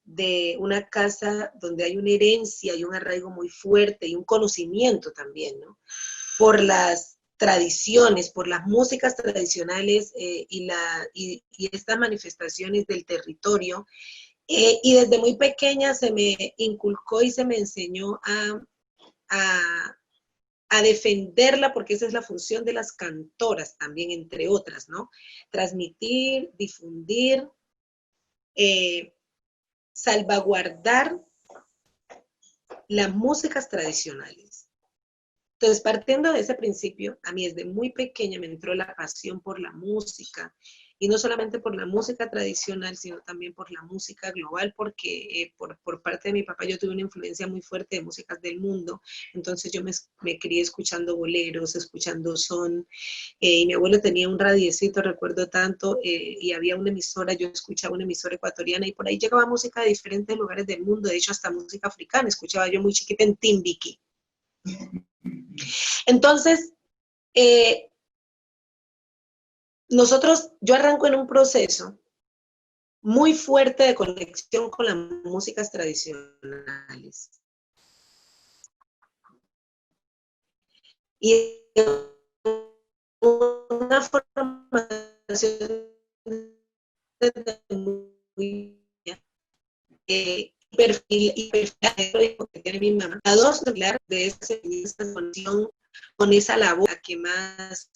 de una casa donde hay una herencia y un arraigo muy fuerte y un conocimiento también, ¿no? Por las tradiciones, por las músicas tradicionales y estas manifestaciones del territorio. Y desde muy pequeña se me inculcó y se me enseñó a defenderla, porque esa es la función de las cantoras también, entre otras, ¿no? Transmitir, difundir, salvaguardar las músicas tradicionales. Entonces, partiendo de ese principio, a mí desde muy pequeña me entró la pasión por la música, y no solamente por la música tradicional, sino también por la música global, porque por parte de mi papá yo tuve una influencia muy fuerte de músicas del mundo. Entonces yo me crié escuchando boleros, escuchando son, y mi abuelo tenía un radiecito, recuerdo tanto, y había una emisora, yo escuchaba una emisora ecuatoriana, y por ahí llegaba música de diferentes lugares del mundo, de hecho hasta música africana, escuchaba yo muy chiquita en Timbiquí. Entonces, yo arranco en un proceso muy fuerte de conexión con las músicas tradicionales. Y una formación muy perfil que tiene mi mamá. A dos, hablar de esa conexión con esa labor que más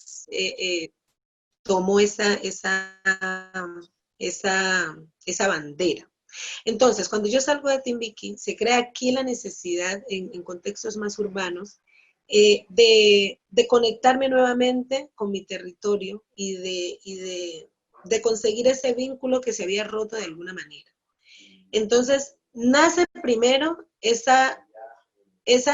tomó esa bandera. Entonces, cuando yo salgo de Timbiquí, se crea aquí la necesidad, en contextos más urbanos, de conectarme nuevamente con mi territorio y de conseguir ese vínculo que se había roto de alguna manera. Entonces, nace primero esa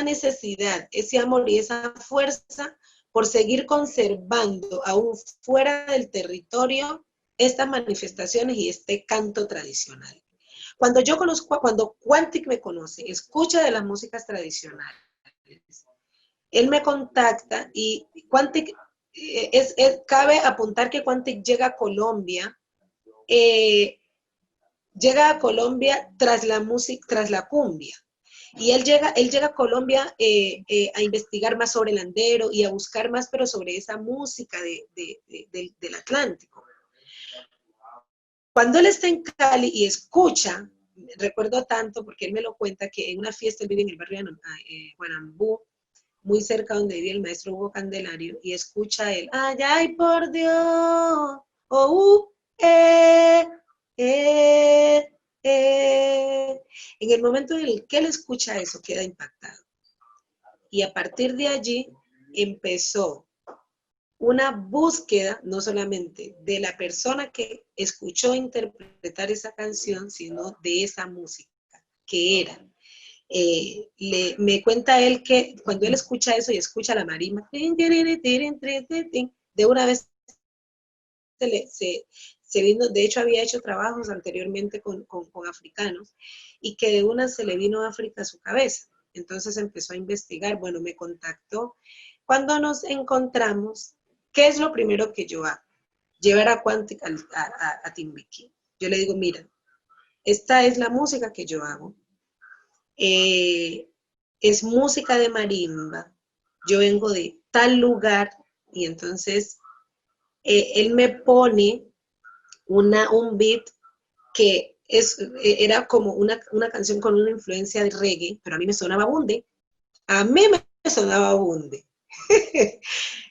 necesidad, ese amor y esa fuerza por seguir conservando aún fuera del territorio estas manifestaciones y este canto tradicional. Cuando yo conozco, cuando Quantic me conoce, escucha de las músicas tradicionales, él me contacta y Quantic, cabe apuntar que Quantic llega a Colombia, tras la música, tras la cumbia. Y él llega a Colombia a investigar más sobre el andero y a buscar más, pero sobre esa música del Atlántico. Cuando él está en Cali y escucha, recuerdo tanto porque él me lo cuenta, que en una fiesta él vive en el barrio de Guanambú, muy cerca donde vivía el maestro Hugo Candelario, y escucha él, ay, ay, por Dios, en el momento en el que él escucha eso, queda impactado. Y a partir de allí empezó una búsqueda, no solamente de la persona que escuchó interpretar esa canción, sino de esa música, que era. Me cuenta él que cuando él escucha eso y escucha la marimba, de una vez se vino, de hecho había hecho trabajos anteriormente con africanos, y que de una se le vino África a su cabeza. Entonces empezó a investigar, bueno, me contactó. Cuando nos encontramos, ¿qué es lo primero que yo hago? Llevar a Quantic a Timbiquí. Yo le digo, mira, esta es la música que yo hago. Es música de marimba. Yo vengo de tal lugar, y entonces él me pone un beat que era como una canción con una influencia de reggae, pero a mí me sonaba bunde. A mí me sonaba bunde.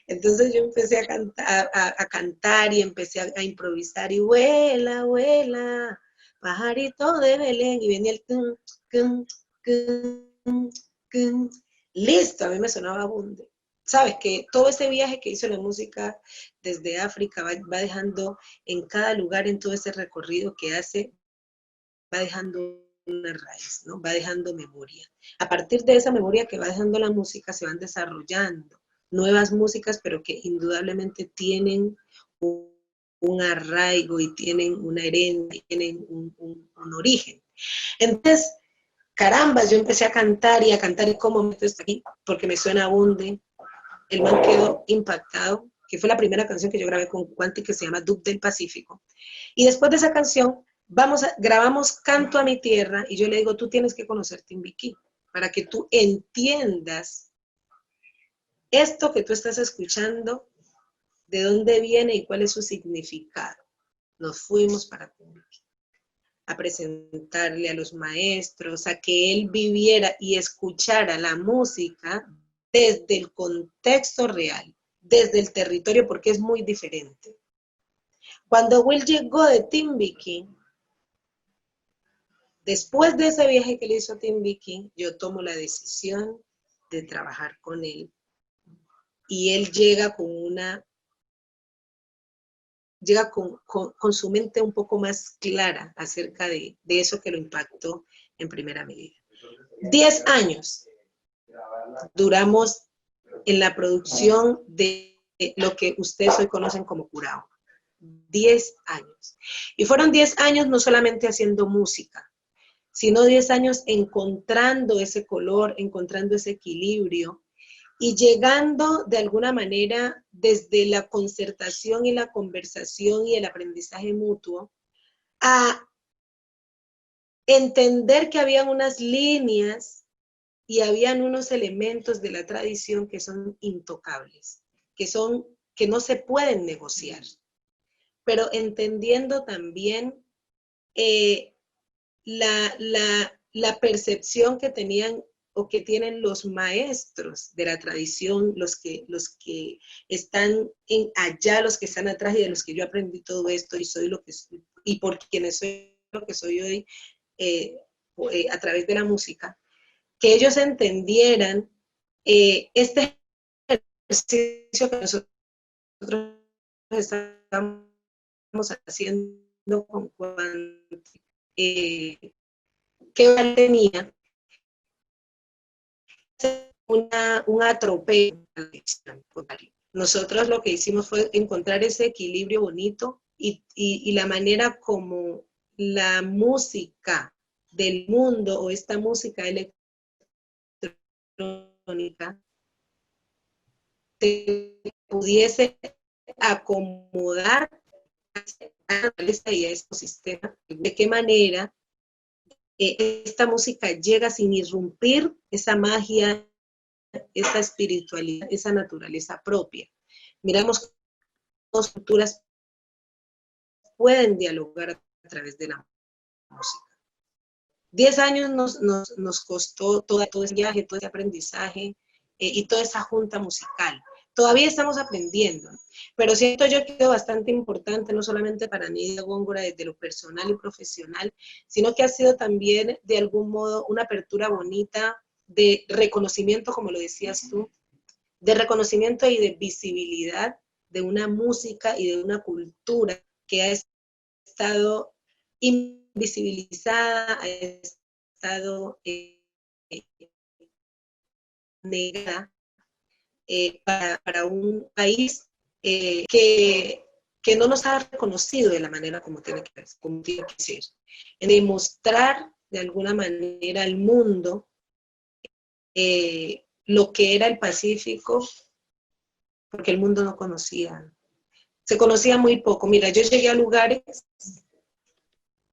Entonces yo empecé a cantar y empecé a improvisar, y vuela, vuela, pajarito de Belén, y venía el tum, tum, tum, tum. Listo, a mí me sonaba bunde. Sabes que todo ese viaje que hizo la música desde África va dejando en cada lugar, en todo ese recorrido que hace, va dejando una raíz, ¿no? Va dejando memoria. A partir de esa memoria que va dejando la música, se van desarrollando nuevas músicas, pero que indudablemente tienen un arraigo y tienen una herencia, y tienen un origen. Entonces, carambas, yo empecé a cantar, y cómo meto esto aquí, porque me suena bunde. El man quedó impactado, que fue la primera canción que yo grabé con Quantic, que se llama Dub del Pacífico. Y después de esa canción, grabamos Canto a mi Tierra, y yo le digo, tú tienes que conocer Timbiquí, para que tú entiendas esto que tú estás escuchando, de dónde viene y cuál es su significado. Nos fuimos para Timbiquí a presentarle a los maestros, a que él viviera y escuchara la música desde el contexto real, desde el territorio, porque es muy diferente. Cuando Will llegó de Timbiquí, después de ese viaje que le hizo a Timbiquí, yo tomo la decisión de trabajar con él, y él llega con su mente un poco más clara acerca de eso que lo impactó en primera medida. 10 años duramos en la producción de lo que ustedes hoy conocen como Curao. 10 años. Y fueron 10 años no solamente haciendo música, sino 10 años encontrando ese color, encontrando ese equilibrio, y llegando de alguna manera desde la concertación y la conversación y el aprendizaje mutuo a entender que habían unas líneas y habían unos elementos de la tradición que son intocables, que no se pueden negociar, pero entendiendo también la percepción que tenían o que tienen los maestros de la tradición, los que están allá, los que están atrás y de los que yo aprendí todo esto y soy lo que soy, y por quienes soy lo que soy hoy a través de la música, que ellos entendieran este ejercicio que nosotros estamos haciendo con Quantic, que tenía un atropello. Nosotros lo que hicimos fue encontrar ese equilibrio bonito y la manera como la música del mundo o esta música electrónica te pudiese acomodar a la naturaleza y a este sistema, de qué manera esta música llega sin irrumpir esa magia, esa espiritualidad, esa naturaleza propia. Miramos cómo culturas pueden dialogar a través de la música. 10 años nos costó todo ese viaje, todo ese aprendizaje y toda esa junta musical. Todavía estamos aprendiendo, pero siento yo que es bastante importante, no solamente para Nidia Góngora desde lo personal y profesional, sino que ha sido también de algún modo una apertura bonita de reconocimiento, como lo decías tú, de reconocimiento y de visibilidad de una música y de una cultura que ha estado invisibilizada, ha estado negada para un país que no nos ha reconocido de la manera como tiene que ser. En demostrar de alguna manera al mundo lo que era el Pacífico, porque el mundo no conocía. Se conocía muy poco. Mira, yo llegué a lugares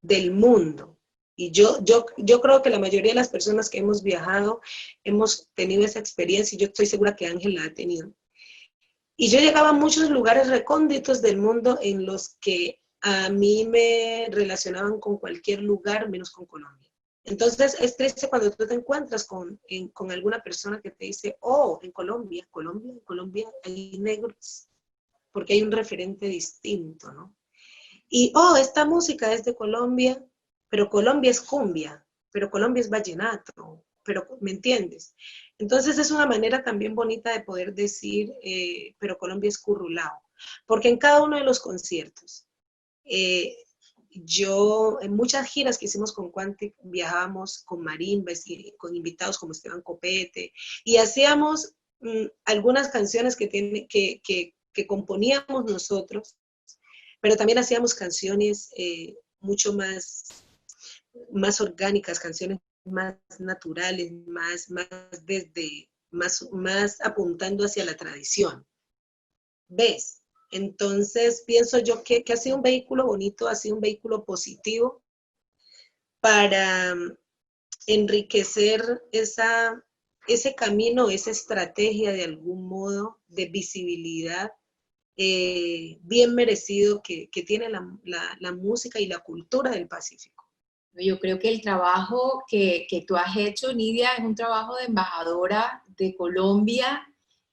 del mundo y yo creo que la mayoría de las personas que hemos viajado hemos tenido esa experiencia y yo estoy segura que Ángel la ha tenido. Y yo llegaba a muchos lugares recónditos del mundo en los que a mí me relacionaban con cualquier lugar menos con Colombia. Entonces es triste cuando tú te encuentras con alguna persona que te dice, oh, en Colombia hay negros, porque hay un referente distinto, ¿no? Y, oh, esta música es de Colombia, pero Colombia es cumbia, pero Colombia es vallenato, pero, ¿me entiendes? Entonces es una manera también bonita de poder decir, pero Colombia es currulao, porque en cada uno de los conciertos, en muchas giras que hicimos con Quantic, viajábamos con marimbas y con invitados como Esteban Copete, y hacíamos algunas canciones que componíamos nosotros, pero también hacíamos canciones mucho más orgánicas, canciones más naturales, más apuntando hacia la tradición. ¿Ves? Entonces pienso yo que ha sido un vehículo bonito, ha sido un vehículo positivo para enriquecer ese camino, esa estrategia de algún modo de visibilidad bien merecido que tiene la música y la cultura del Pacífico. Yo creo que el trabajo que tú has hecho, Nidia, es un trabajo de embajadora de Colombia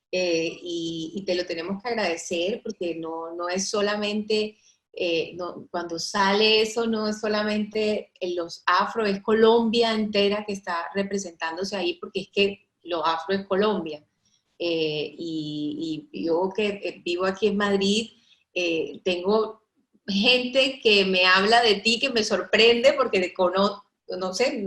y te lo tenemos que agradecer porque no es solamente, cuando sale eso, no es solamente en los afro, es Colombia entera que está representándose ahí porque es que lo afro es Colombia. Y yo que vivo aquí en Madrid, tengo gente que me habla de ti, que me sorprende porque no sé,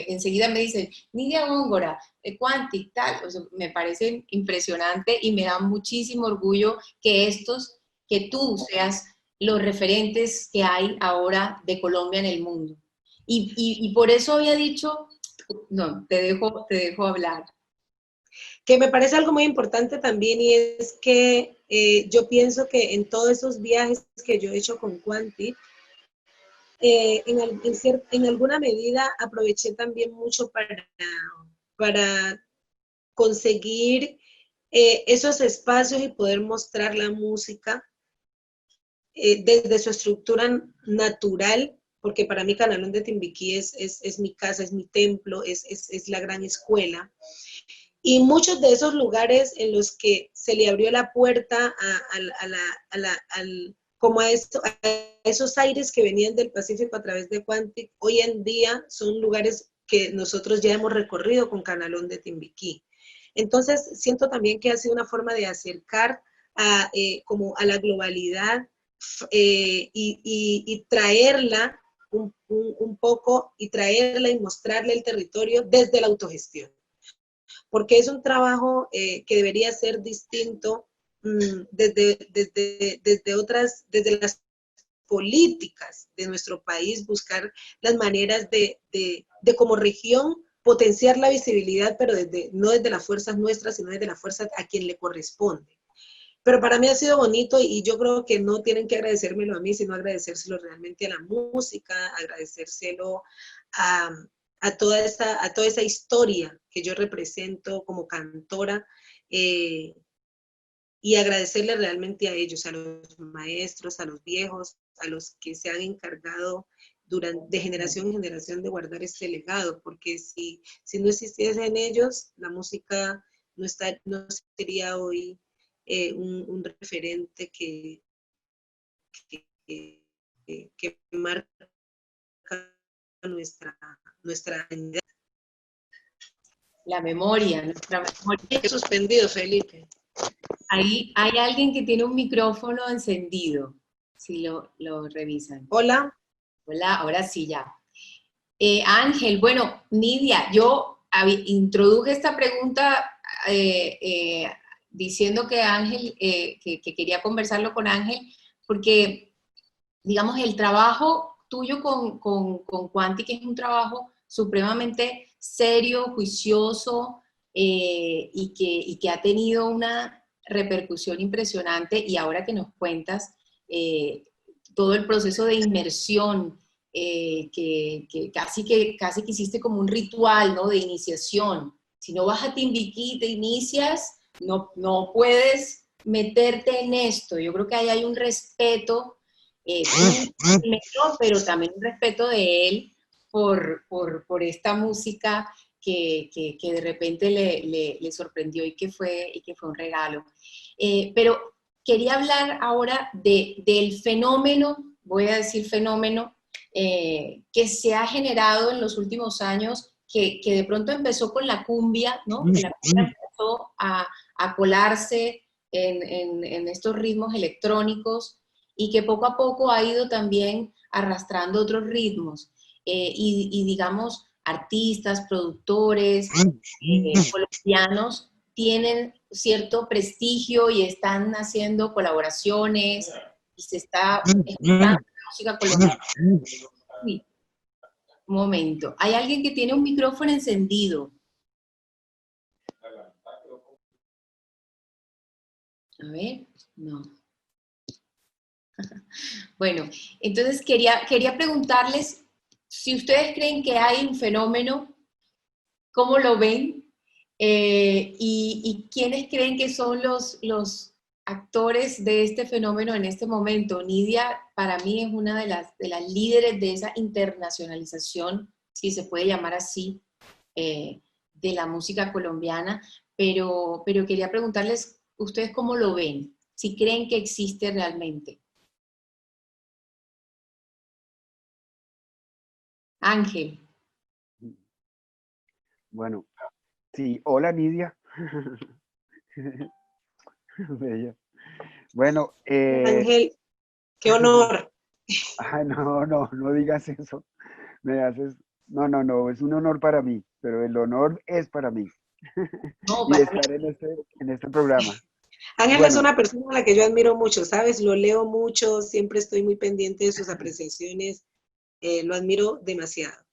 enseguida me dicen, Nidia Góngora, de Quantic, tal, o sea, me parece impresionante y me da muchísimo orgullo que tú seas los referentes que hay ahora de Colombia en el mundo. Y por eso había dicho, no, te dejo hablar. Que me parece algo muy importante también y es que yo pienso que en todos esos viajes que yo he hecho con Quantic, en alguna medida aproveché también mucho para conseguir esos espacios y poder mostrar la música desde su estructura natural, porque para mí Canalón de Timbiquí es mi casa, es mi templo, es la gran escuela. Y muchos de esos lugares en los que se le abrió la puerta como a esos aires que venían del Pacífico a través de Quantic, hoy en día son lugares que nosotros ya hemos recorrido con Canalón de Timbiquí. Entonces, siento también que ha sido una forma de acercar como a la globalidad y traerla un poco, y traerla y mostrarle el territorio desde la autogestión. Porque es un trabajo que debería ser distinto desde las políticas de nuestro país, buscar las maneras de como región potenciar la visibilidad, pero no desde las fuerzas nuestras, sino desde las fuerzas a quien le corresponde. Pero para mí ha sido bonito y yo creo que no tienen que agradecérmelo a mí, sino agradecérselo realmente a la música, agradecérselo a toda esa historia que yo represento como cantora, y agradecerle realmente a ellos, a los maestros, a los viejos, a los que se han encargado de generación en generación de guardar este legado, porque si no existiesen ellos, la música no sería hoy un referente que marca nuestra identidad. La memoria, nuestra memoria. Suspendido, Felipe. Ahí hay alguien que tiene un micrófono encendido, si lo revisan. Hola. Hola, ahora sí ya. Ángel, bueno, Nidia, yo introduje esta pregunta diciendo que Ángel, que quería conversarlo con Ángel, porque, digamos, el trabajo tuyo con Quantic es un trabajo supremamente serio, juicioso, y que ha tenido una repercusión impresionante, y ahora que nos cuentas todo el proceso de inmersión, que casi que hiciste como un ritual, ¿no?, de iniciación. Si no vas a Timbiquí, te inicias, no puedes meterte en esto. Yo creo que ahí hay un respeto, pero también un respeto de él por esta música que de repente le sorprendió y que fue un regalo. Pero quería hablar ahora del fenómeno, voy a decir fenómeno, que se ha generado en los últimos años, que de pronto empezó con la cumbia, ¿no? Que la cumbia empezó a colarse en estos ritmos electrónicos, y que poco a poco ha ido también arrastrando otros ritmos. Y digamos, artistas, productores, colombianos tienen cierto prestigio y están haciendo colaboraciones y se está escuchando música colombiana. Sí. Un momento. Hay alguien que tiene un micrófono encendido. A ver, no. Bueno, entonces quería preguntarles si ustedes creen que hay un fenómeno, ¿cómo lo ven? Y quiénes creen que son los actores de este fenómeno en este momento. Nidia, para mí, es una de las líderes de esa internacionalización, si se puede llamar así, de la música colombiana, pero quería preguntarles, ¿ustedes cómo lo ven? Si creen que existe realmente. Ángel. Bueno, sí, hola Nidia. Bella. Bueno, Ángel, qué honor. ay, no digas eso. Me haces, no, es un honor para mí, pero el honor es para mí. No, Y para estar en este programa. Ángel es Bueno, una persona a la que yo admiro mucho, ¿sabes? Lo leo mucho, siempre estoy muy pendiente de sus apreciaciones, lo admiro demasiado.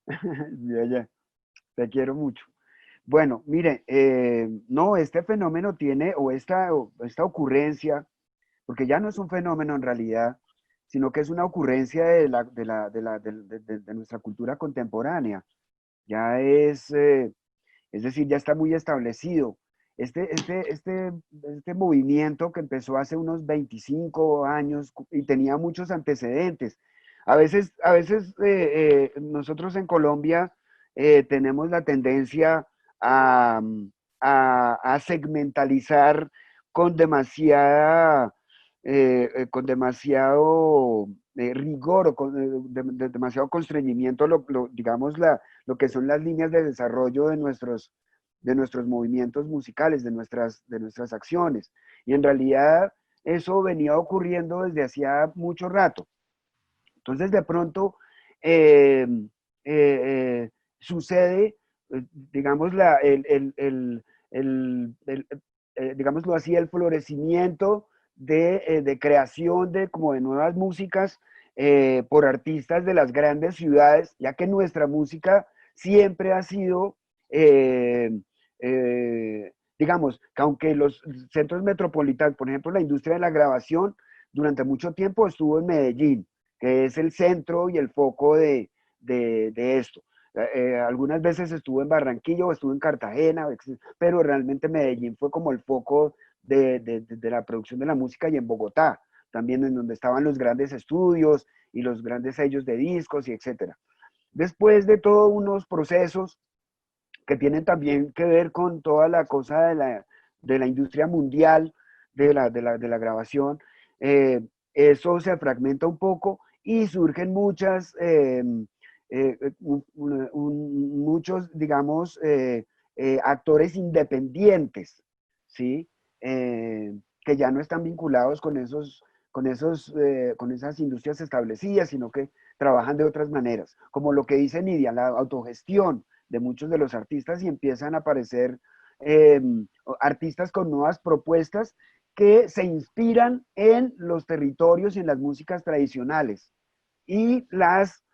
ya, te quiero mucho. Bueno, mire, no, este fenómeno tiene, o esta ocurrencia, porque ya no es un fenómeno en realidad, sino que es una ocurrencia de nuestra cultura contemporánea. Ya es decir, ya está muy establecido. Este movimiento que empezó hace unos 25 años y tenía muchos antecedentes. A veces nosotros en Colombia tenemos la tendencia a, a segmentalizar con con demasiado rigor o con demasiado constreñimiento, digamos, lo que son las líneas de desarrollo de nuestros movimientos musicales, de nuestras acciones. Y en realidad eso venía ocurriendo desde hacía mucho rato. Entonces, de pronto, eh, sucede, digamos, digámoslo así, el florecimiento de creación como de nuevas músicas por artistas de las grandes ciudades, ya que nuestra música siempre ha sido, digamos, que aunque los centros metropolitanos, por ejemplo, la industria de la grabación, durante mucho tiempo estuvo en Medellín, que es el centro y el foco de esto. Algunas veces estuvo en Barranquilla o estuvo en Cartagena, pero realmente Medellín fue como el foco de la producción de la música, y en Bogotá, también en donde estaban los grandes estudios y los grandes sellos de discos y etcétera. Después de todos unos procesos que tienen también que ver con toda la cosa de la industria mundial de la grabación, eso se fragmenta un poco y surgen muchos, digamos, actores independientes, ¿sí? Que ya no están vinculados con esas industrias establecidas, sino que trabajan de otras maneras, como lo que dice Nidia, la autogestión de muchos de los artistas, y empiezan a aparecer eh, artistas con nuevas propuestas que se inspiran en los territorios y en las músicas tradicionales y las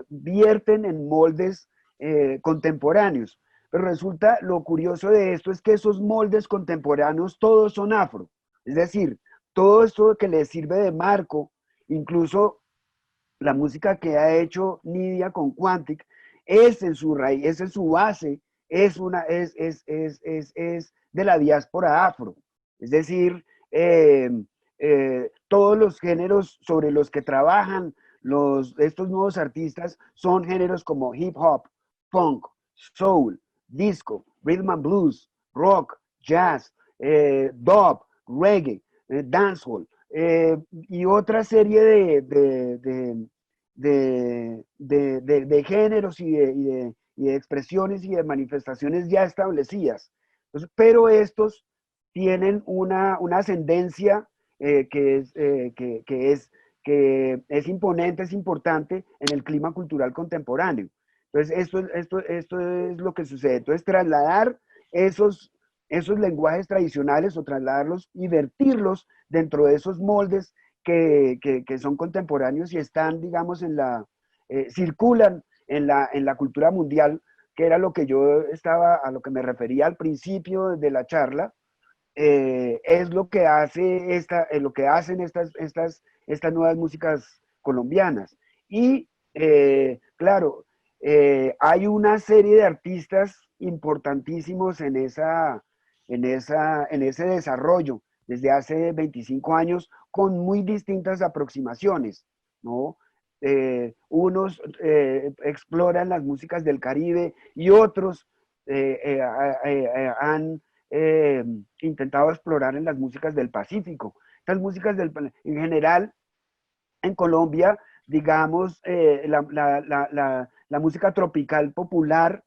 vierten en moldes contemporáneos. Pero resulta, lo curioso de esto es que esos moldes contemporáneos todos son afro. Es decir, todo esto que les sirve de marco, incluso la música que ha hecho Nidia con Quantic, es en su raíz, es en su base, es de la diáspora afro. Es decir, todos los géneros sobre los que trabajan estos nuevos artistas son géneros como hip hop, funk, soul, disco, rhythm and blues, rock, jazz, dub, reggae, dancehall, y otra serie de géneros y de expresiones y de manifestaciones ya establecidas. Entonces, pero estos tienen una ascendencia que es imponente, es importante en el clima cultural contemporáneo. Entonces, esto es lo que sucede. Entonces, trasladar esos lenguajes tradicionales o trasladarlos y vertirlos dentro de esos moldes que son contemporáneos y están, digamos, circulan en la cultura mundial, que era lo que a lo que me refería al principio de la charla. Es lo que lo que hacen estas nuevas músicas colombianas. Y claro, hay una serie de artistas importantísimos en ese desarrollo desde hace 25 años con muy distintas aproximaciones, ¿no? Unos exploran las músicas del Caribe y otros han intentado explorar en las músicas del Pacífico. Estas músicas en general, en Colombia, digamos, la música tropical popular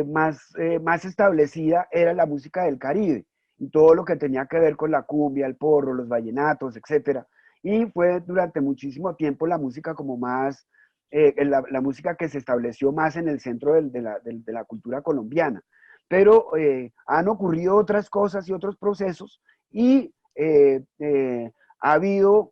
más establecida era la música del Caribe y todo lo que tenía que ver con la cumbia, el porro, los vallenatos, etcétera. Y fue durante muchísimo tiempo la música como más, la música que se estableció más en el centro de la cultura colombiana. Pero han ocurrido otras cosas y otros procesos y ha habido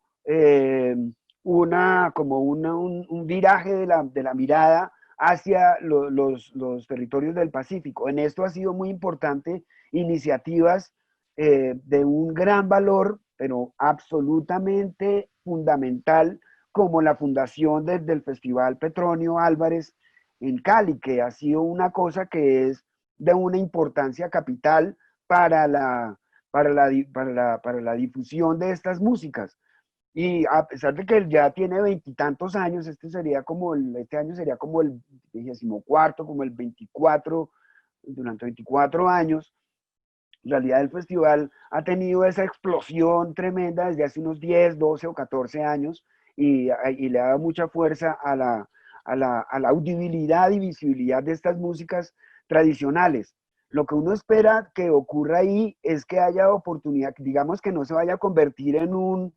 un viraje de la mirada hacia los territorios del Pacífico. En esto ha sido muy importante iniciativas de un gran valor, pero absolutamente fundamental como la fundación del Festival Petronio Álvarez en Cali, que ha sido una cosa que es de una importancia capital para la difusión de estas músicas. Y a pesar de que él ya tiene veintitantos años, este año sería como el 24, como el 24, durante 24 años, en realidad el festival ha tenido esa explosión tremenda desde hace unos 10, 12 o 14 años y le ha dado mucha fuerza a la audibilidad y visibilidad de estas músicas tradicionales. Lo que uno espera que ocurra ahí es que haya oportunidad, digamos que no se vaya a convertir en un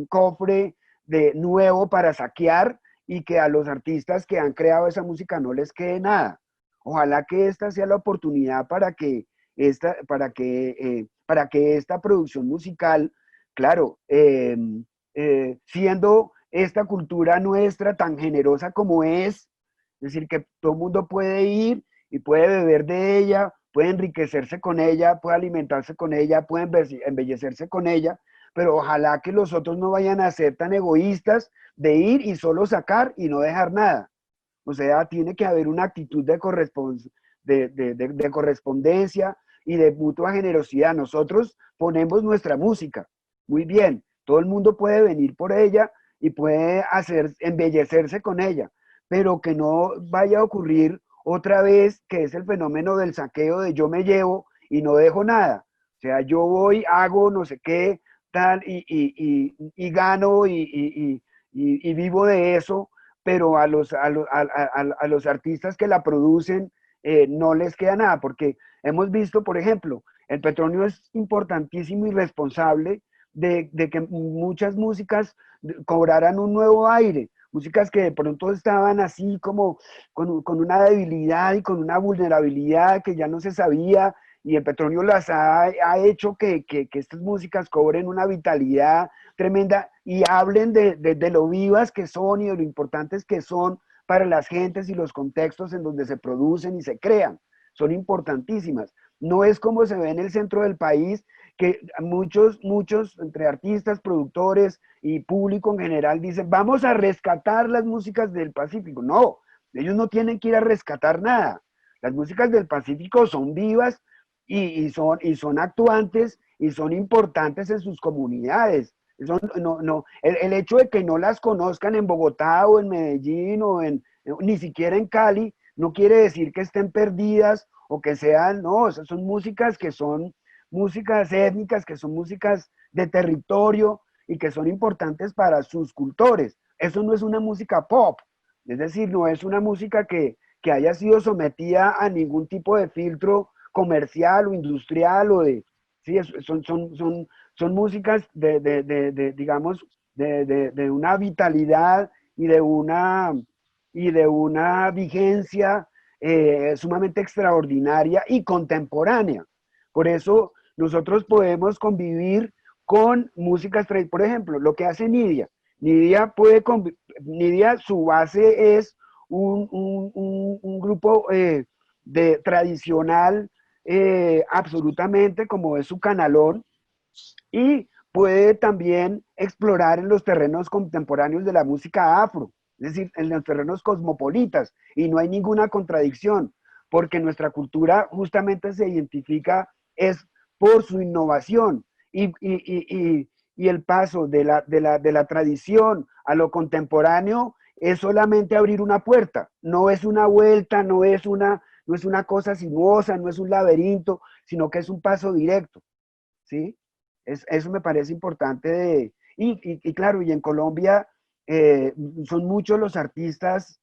cofre de nuevo para saquear y que a los artistas que han creado esa música no les quede nada. Ojalá que esta sea la oportunidad para que esta producción musical, claro, siendo esta cultura nuestra tan generosa como es decir, que todo el mundo puede ir y puede beber de ella, puede enriquecerse con ella, puede alimentarse con ella, puede embellecerse con ella, pero ojalá que los otros no vayan a ser tan egoístas de ir y solo sacar y no dejar nada. O sea, tiene que haber una actitud de correspondencia y de mutua generosidad. Nosotros ponemos nuestra música, muy bien, todo el mundo puede venir por ella y puede embellecerse con ella, pero que no vaya a ocurrir otra vez que es el fenómeno del saqueo de yo me llevo y no dejo nada. O sea, yo voy, hago no sé qué, tal, y gano y vivo de eso, pero a los artistas que la producen no les queda nada, porque hemos visto, por ejemplo, el Petronio es importantísimo y responsable de que muchas músicas cobraran un nuevo aire, músicas que de pronto estaban así como con una debilidad y con una vulnerabilidad que ya no se sabía, y el Petronio ha hecho que estas músicas cobren una vitalidad tremenda y hablen de lo vivas que son y de lo importantes que son para las gentes y los contextos en donde se producen y se crean. Son importantísimas. No es como se ve en el centro del país, que muchos, entre artistas, productores y público en general dicen, vamos a rescatar las músicas del Pacífico. No, ellos no tienen que ir a rescatar nada. Las músicas del Pacífico son vivas y son actuantes y son importantes en sus comunidades. El hecho de que no las conozcan en Bogotá o en Medellín ni siquiera en Cali, no quiere decir que estén perdidas o que sean, no, esas son músicas que son músicas étnicas, que son músicas de territorio y que son importantes para sus cultores. Eso no es una música pop, es decir, no es una música que haya sido sometida a ningún tipo de filtro comercial o industrial sí, son músicas digamos, de una vitalidad y de una vigencia sumamente extraordinaria y contemporánea. Por eso nosotros podemos convivir con músicas tradicionales. Por ejemplo, lo que hace Nidia. Nidia, su base es un grupo tradicional absolutamente, como es su canalón, y puede también explorar en los terrenos contemporáneos de la música afro, es decir, en los terrenos cosmopolitas, y no hay ninguna contradicción, porque nuestra cultura justamente se identifica es por su innovación y el paso de la tradición a lo contemporáneo es solamente abrir una puerta, no es una vuelta, no es una cosa sinuosa, no es un laberinto, sino que es un paso directo, ¿sí? Eso me parece importante y claro, y en Colombia son muchos los artistas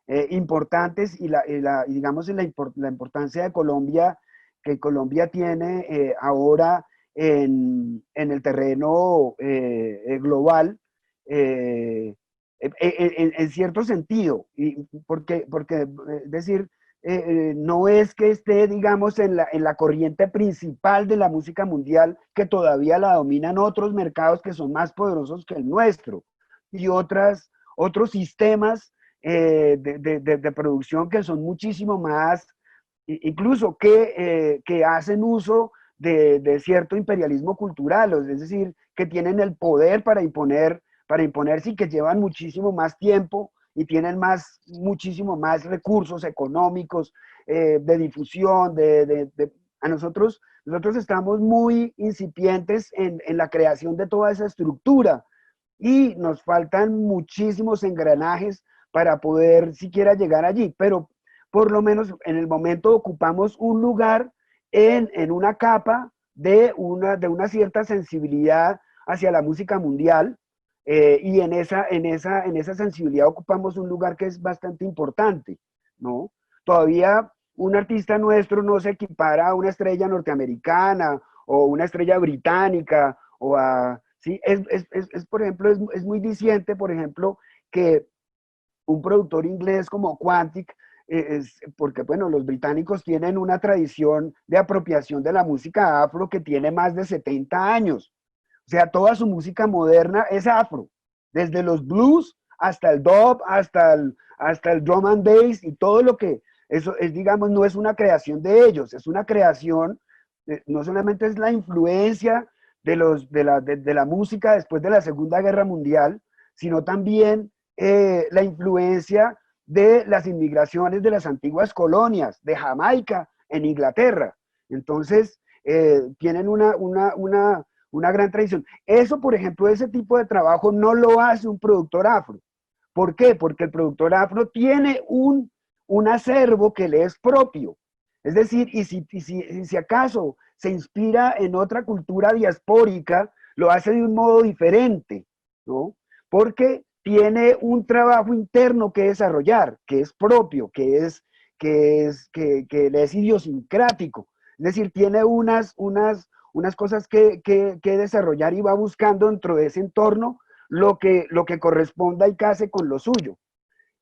importantes y digamos la importancia de Colombia, que Colombia tiene ahora en el terreno global, en cierto sentido, porque es decir, no es que esté, digamos, en la corriente principal de la música mundial, que todavía la dominan otros mercados que son más poderosos que el nuestro, y otros sistemas de producción que son muchísimo más, incluso que hacen uso de cierto imperialismo cultural, es decir, que tienen el poder para imponerse y que llevan muchísimo más tiempo y tienen muchísimo más recursos económicos, de difusión, a nosotros estamos muy incipientes en la creación de toda esa estructura y nos faltan muchísimos engranajes para poder siquiera llegar allí, pero por lo menos en el momento ocupamos un lugar en una capa de una cierta sensibilidad hacia la música mundial, y en esa sensibilidad ocupamos un lugar que es bastante importante, ¿no? Todavía un artista nuestro no se equipara a una estrella norteamericana o una estrella británica o a... Sí, por ejemplo, es muy diciente, por ejemplo, que un productor inglés como Quantic, porque bueno, los británicos tienen una tradición de apropiación de la música afro que tiene más de 70 años. O sea, toda su música moderna es afro, desde los blues hasta el dub, hasta el drum and bass y todo lo que, eso es, digamos, no es una creación de ellos, es una creación, no solamente es la influencia de la música después de la Segunda Guerra Mundial, sino también la influencia de las inmigraciones de las antiguas colonias, de Jamaica en Inglaterra. Entonces, tienen una gran tradición. Eso, por ejemplo, ese tipo de trabajo no lo hace un productor afro. ¿Por qué? Porque el productor afro tiene un acervo que le es propio. Es decir, y si acaso se inspira en otra cultura diaspórica, lo hace de un modo diferente, ¿no? Porque tiene un trabajo interno que desarrollar, que es propio, que le es idiosincrático. Es decir, tiene unas cosas que desarrollar y va buscando dentro de ese entorno lo que corresponda y case con lo suyo.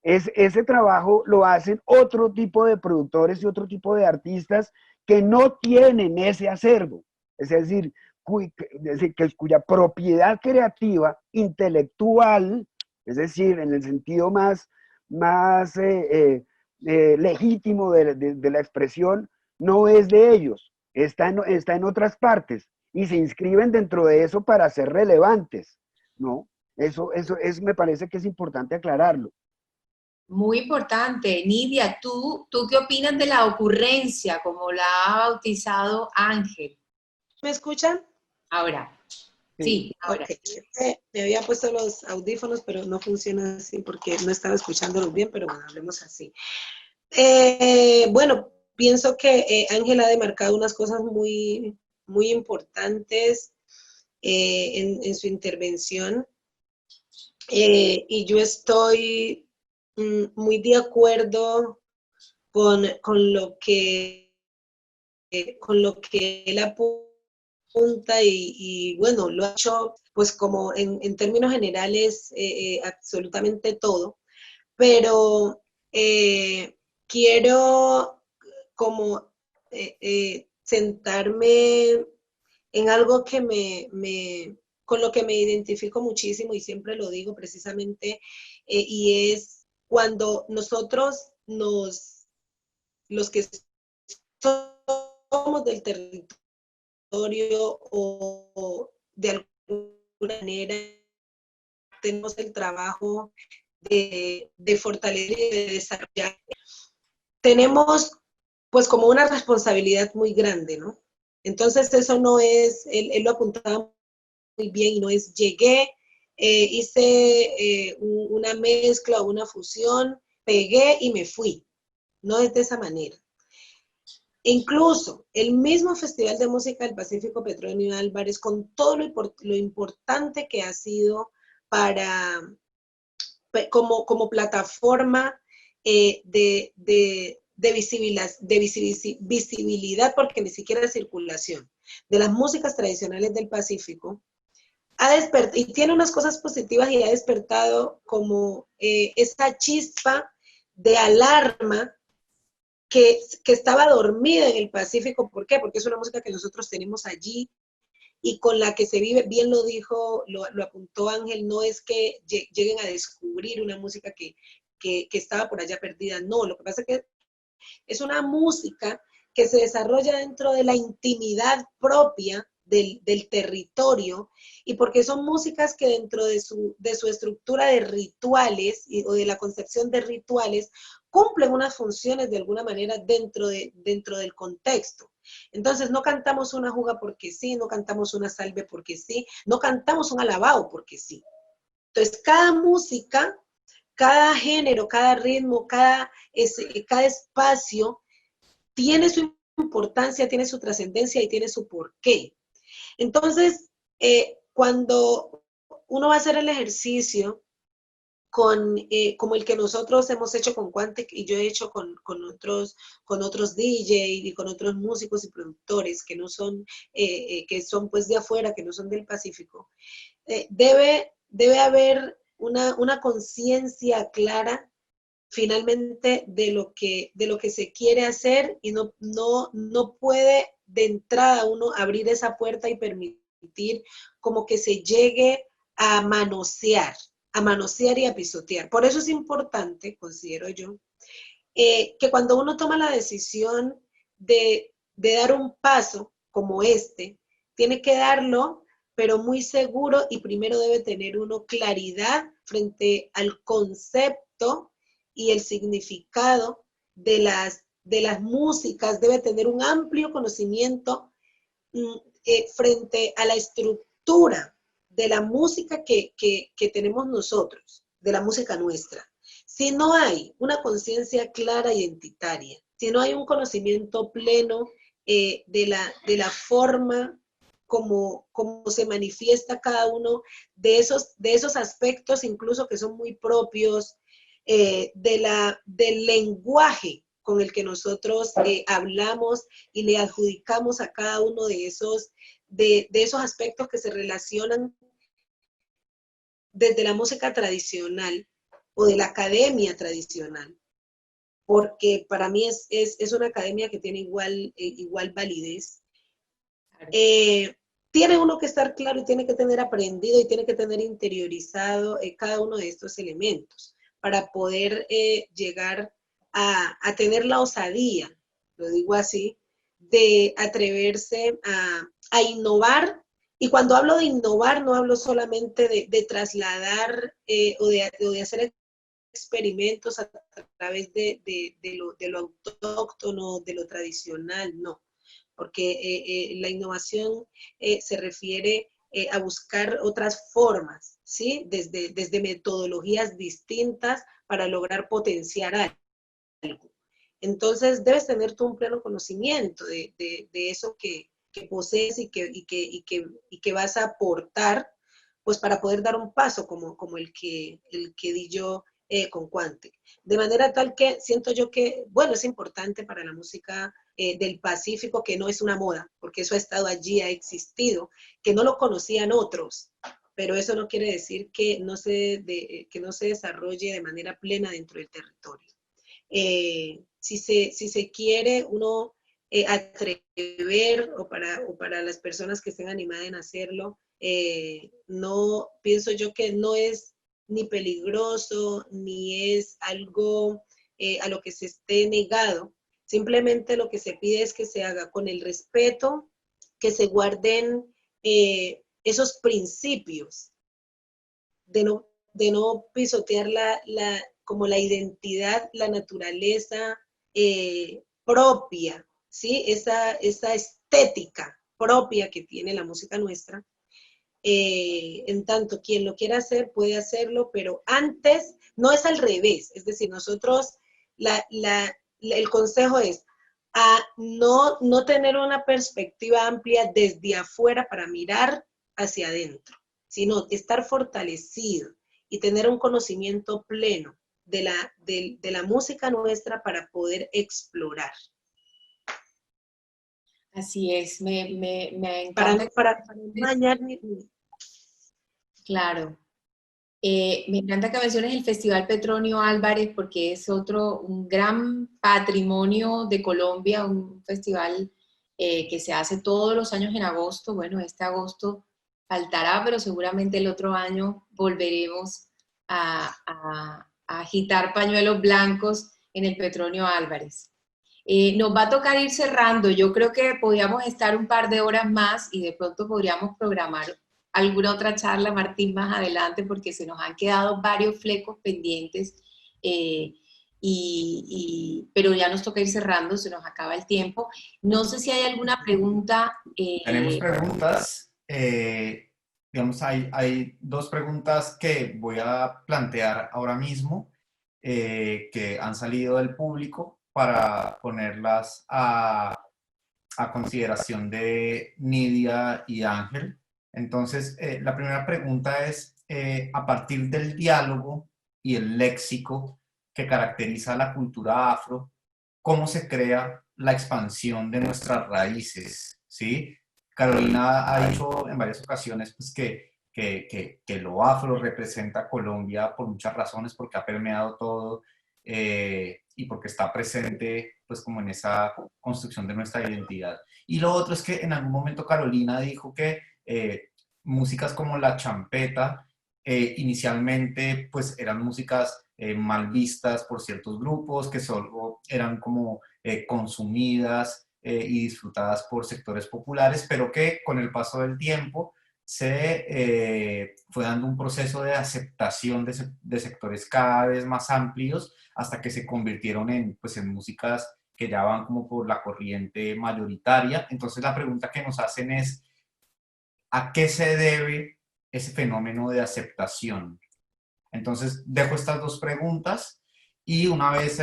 Ese trabajo lo hacen otro tipo de productores y otro tipo de artistas que no tienen ese acervo. Es decir, cuya propiedad creativa, intelectual, es decir, en el sentido más legítimo de la expresión, no es de ellos, está en otras partes y se inscriben dentro de eso para ser relevantes, ¿no? Eso me parece que es importante aclararlo. Muy importante. Nidia, ¿tú qué opinas de la ocurrencia, como la ha bautizado Ángel? ¿Me escuchan? Ahora. Sí, ahora. Okay. Me había puesto los audífonos, pero no funciona así porque no estaba escuchándolos bien, pero bueno, hablemos así. Bueno, pienso que Ángel ha demarcado unas cosas muy, muy importantes en su intervención, y yo estoy muy de acuerdo con lo que él apunta y bueno, lo ha hecho pues como en términos generales absolutamente todo, pero quiero como sentarme en algo que con lo que me identifico muchísimo y siempre lo digo precisamente, y es cuando nosotros los que somos del territorio o de alguna manera tenemos el trabajo de fortalecer y de desarrollar, tenemos pues como una responsabilidad muy grande, ¿no? Entonces eso no es, él lo apuntaba muy bien y no es llegué, hice una mezcla o una fusión, pegué y me fui. No es de esa manera. Incluso el mismo Festival de Música del Pacífico Petronio Álvarez, con todo lo importante que ha sido como plataforma de visibilidad, porque ni siquiera es circulación, de las músicas tradicionales del Pacífico, y tiene unas cosas positivas y ha despertado como esa chispa de alarma que estaba dormida en el Pacífico. ¿Por qué? Porque es una música que nosotros tenemos allí y con la que se vive, bien lo dijo, lo apuntó Ángel, no es que lleguen a descubrir una música que estaba por allá perdida, no, lo que pasa es que es una música que se desarrolla dentro de la intimidad propia del territorio, y porque son músicas que dentro de su estructura de rituales o de la concepción de rituales cumplen unas funciones de alguna manera dentro del contexto. Entonces no cantamos una juga porque sí, no cantamos una salve porque sí, no cantamos un alabao porque sí. Entonces cada música, cada género, cada ritmo, cada espacio tiene su importancia, tiene su trascendencia y tiene su porqué. Entonces, cuando uno va a hacer el ejercicio como el que nosotros hemos hecho con Quantec y yo he hecho con otros DJ y con otros músicos y productores que no son, que son pues de afuera, que no son del Pacífico, debe haber una conciencia clara finalmente de lo que se quiere hacer, y no puede de entrada uno abrir esa puerta y permitir como que se llegue a manosear y a pisotear. Por eso es importante, considero yo, que cuando uno toma la decisión de dar un paso como este, tiene que darlo, pero muy seguro, y primero debe tener uno claridad frente al concepto y el significado de las músicas, debe tener un amplio conocimiento frente a la estructura de la música que tenemos nosotros, de la música nuestra. Si no hay una conciencia clara identitaria, si no hay un conocimiento pleno de la forma como se manifiesta cada uno de esos aspectos, incluso que son muy propios del lenguaje con el que nosotros hablamos y le adjudicamos a cada uno de esos aspectos que se relacionan desde la música tradicional o de la academia tradicional, porque para mí es una academia que tiene igual validez. Tiene uno que estar claro y tiene que tener aprendido y tiene que tener interiorizado cada uno de estos elementos para poder llegar a tener la osadía, lo digo así, de atreverse a innovar. Y cuando hablo de innovar, no hablo solamente de trasladar o de hacer experimentos a través de lo autóctono, de lo tradicional, no. Porque la innovación se refiere a buscar otras formas, ¿sí? Desde metodologías distintas para lograr potenciar algo. Entonces, debes tener tú un pleno conocimiento de eso que posees y que vas a aportar, pues para poder dar un paso como el que di yo con Quantec. De manera tal que siento yo que, bueno, es importante para la música del Pacífico, que no es una moda, porque eso ha estado allí, ha existido, que no lo conocían otros, pero eso no quiere decir que no se desarrolle de manera plena dentro del territorio. Si se quiere uno atrever, o para las personas que estén animadas en hacerlo, no pienso yo que no es ni peligroso, ni es algo a lo que se esté negado. Simplemente lo que se pide es que se haga con el respeto, que se guarden esos principios de no pisotear como la identidad, la naturaleza propia, ¿sí? Esa estética propia que tiene la música nuestra. En tanto, quien lo quiera hacer puede hacerlo, pero antes no es al revés. Es decir, nosotros, el consejo es a no tener una perspectiva amplia desde afuera para mirar hacia adentro, sino estar fortalecido y tener un conocimiento pleno de la música nuestra para poder explorar. Así es, me encanta. Para mañana. Claro. Me encanta que menciones el Festival Petronio Álvarez, porque es un gran patrimonio de Colombia, un festival que se hace todos los años en agosto. Bueno, este agosto faltará, pero seguramente el otro año volveremos a agitar pañuelos blancos en el Petronio Álvarez. Nos va a tocar ir cerrando. Yo creo que podríamos estar un par de horas más y de pronto podríamos programar alguna otra charla, Martín, más adelante, porque se nos han quedado varios flecos pendientes, pero ya nos toca ir cerrando, se nos acaba el tiempo. No sé si hay alguna pregunta. Tenemos preguntas. Digamos, hay dos preguntas que voy a plantear ahora mismo, que han salido del público para ponerlas a consideración de Nidia y Ángel. Entonces, la primera pregunta es, a partir del diálogo y el léxico que caracteriza la cultura afro, ¿cómo se crea la expansión de nuestras raíces? ¿Sí? Carolina ha dicho en varias ocasiones pues, que lo afro representa a Colombia por muchas razones, porque ha permeado todo y porque está presente pues como en esa construcción de nuestra identidad. Y lo otro es que en algún momento Carolina dijo que músicas como la champeta inicialmente pues eran músicas mal vistas por ciertos grupos, que solo eran como consumidas y disfrutadas por sectores populares, pero que con el paso del tiempo se fue dando un proceso de aceptación de sectores cada vez más amplios hasta que se convirtieron pues, en músicas que ya van como por la corriente mayoritaria. Entonces la pregunta que nos hacen es, ¿a qué se debe ese fenómeno de aceptación? Entonces dejo estas dos preguntas y una vez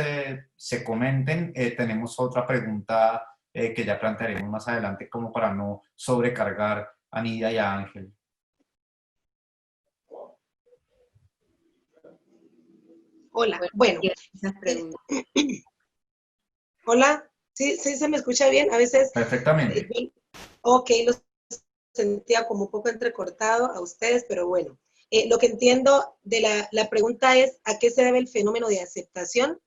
se comenten, tenemos otra pregunta que ya plantearemos más adelante como para no sobrecargar a Nidia y a Ángel. Hola, bueno. Esas preguntas. Hola, ¿sí se me escucha bien? A veces... Perfectamente. Ok, lo sentía como un poco entrecortado a ustedes, pero bueno. Lo que entiendo de la pregunta es, ¿a qué se debe el fenómeno de aceptación?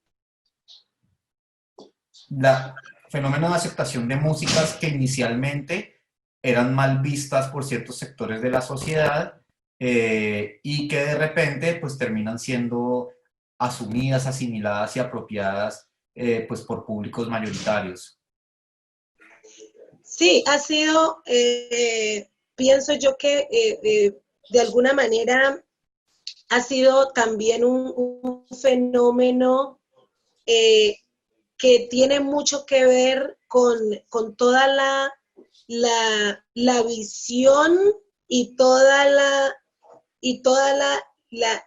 Fenómeno de aceptación de músicas que inicialmente eran mal vistas por ciertos sectores de la sociedad y que de repente pues terminan siendo asumidas, asimiladas y apropiadas pues por públicos mayoritarios. Sí, ha sido, pienso yo que de alguna manera ha sido también un fenómeno que tiene mucho que ver con toda la visión y toda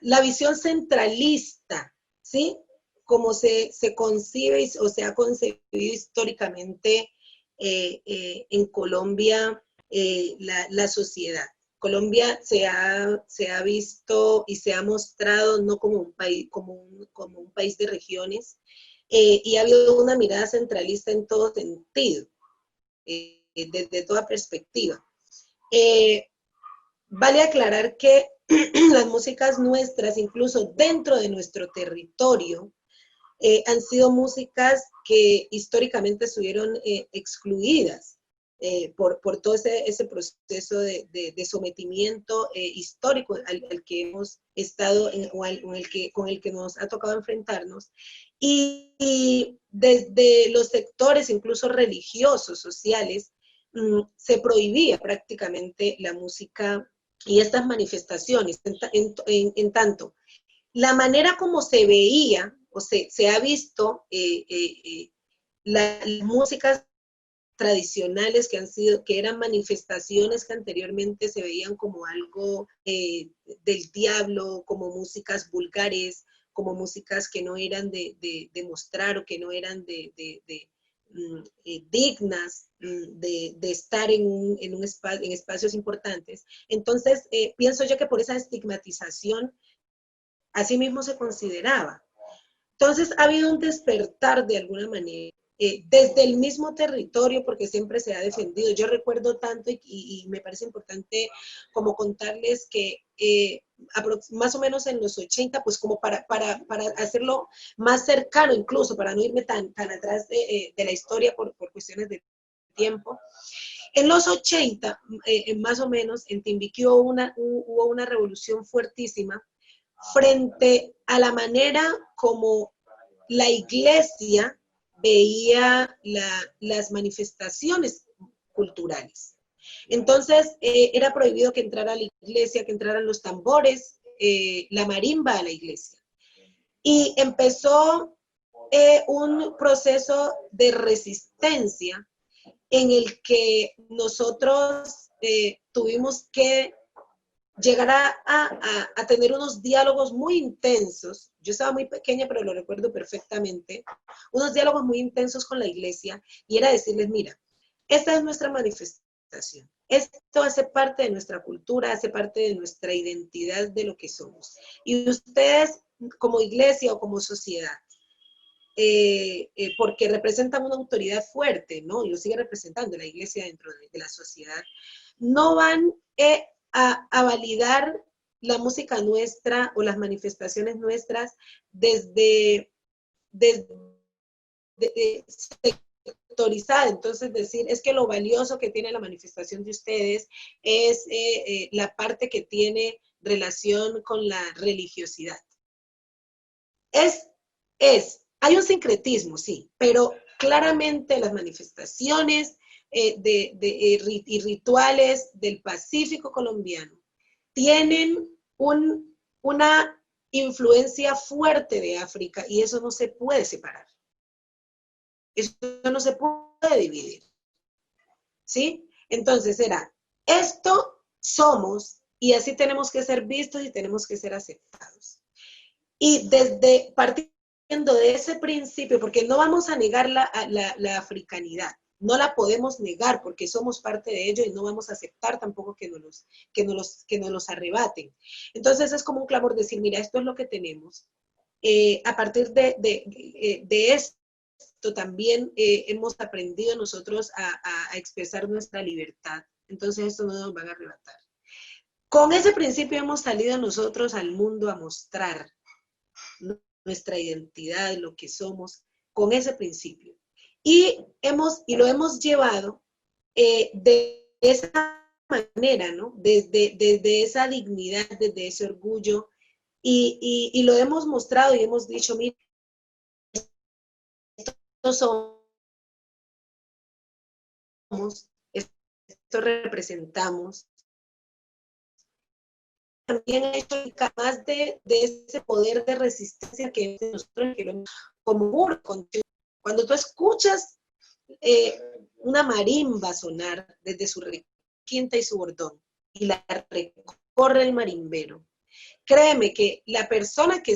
la visión centralista, ¿sí? Como se concibe o se ha concebido históricamente en Colombia la sociedad. Colombia se ha visto y se ha mostrado no como un país, como un país de regiones, y ha habido una mirada centralista en todo sentido, desde toda perspectiva. Vale aclarar que las músicas nuestras, incluso dentro de nuestro territorio, han sido músicas que históricamente estuvieron excluidas por todo ese proceso de sometimiento histórico al que hemos estado, con el que nos ha tocado enfrentarnos. Y desde los sectores, incluso religiosos, sociales, se prohibía prácticamente la música y estas manifestaciones, en tanto la manera como se veía o se ha visto las músicas tradicionales que eran manifestaciones que anteriormente se veían como algo del diablo, como músicas vulgares, como músicas que no eran de mostrar o que no eran dignas de estar en espacios importantes. Entonces, pienso yo que por esa estigmatización así mismo se consideraba. Entonces ha habido un despertar de alguna manera, desde el mismo territorio, porque siempre se ha defendido. Yo recuerdo tanto y me parece importante como contarles que más o menos en los 80, pues como para hacerlo más cercano incluso, para no irme tan atrás de la historia por cuestiones de tiempo. En los 80, más o menos, en Timbiquí hubo una revolución fuertísima frente a la manera como la iglesia veía las manifestaciones culturales. Entonces, era prohibido que entrara a la iglesia, que entraran los tambores, la marimba a la iglesia. Y empezó un proceso de resistencia en el que nosotros tuvimos que llegar a tener unos diálogos muy intensos. Yo estaba muy pequeña, pero lo recuerdo perfectamente. Unos diálogos muy intensos con la iglesia, y era decirles, mira, esta es nuestra manifestación. Esto hace parte de nuestra cultura, hace parte de nuestra identidad de lo que somos. Y ustedes, como iglesia o como sociedad, porque representan una autoridad fuerte, ¿no? Y lo sigue representando la iglesia dentro de la sociedad, no van a validar la música nuestra o las manifestaciones nuestras desde sectorizada. Entonces decir, es que lo valioso que tiene la manifestación de ustedes es la parte que tiene relación con la religiosidad. Hay un sincretismo, sí, pero claramente las manifestaciones y rituales del Pacífico colombiano tienen una influencia fuerte de África, y eso no se puede separar. Eso no se puede dividir. ¿Sí? Entonces esto somos, y así tenemos que ser vistos y tenemos que ser aceptados. Y partiendo de ese principio, porque no vamos a negar la africanidad, no la podemos negar porque somos parte de ello, y no vamos a aceptar tampoco que nos los arrebaten. Entonces es como un clamor decir, mira, esto es lo que tenemos. A partir de esto también hemos aprendido nosotros a expresar nuestra libertad. Entonces esto no nos van a arrebatar. Con ese principio hemos salido nosotros al mundo a mostrar nuestra identidad, lo que somos, con ese principio. Y lo hemos llevado de esa manera, ¿no? Desde esa dignidad, desde ese orgullo, y lo hemos mostrado y hemos dicho, mira, esto somos, esto representamos. También ha hecho más de ese poder de resistencia que nosotros queremos, como muro. Cuando tú escuchas una marimba sonar desde su requinta y su bordón, y la recorre el marimbero, créeme que la persona que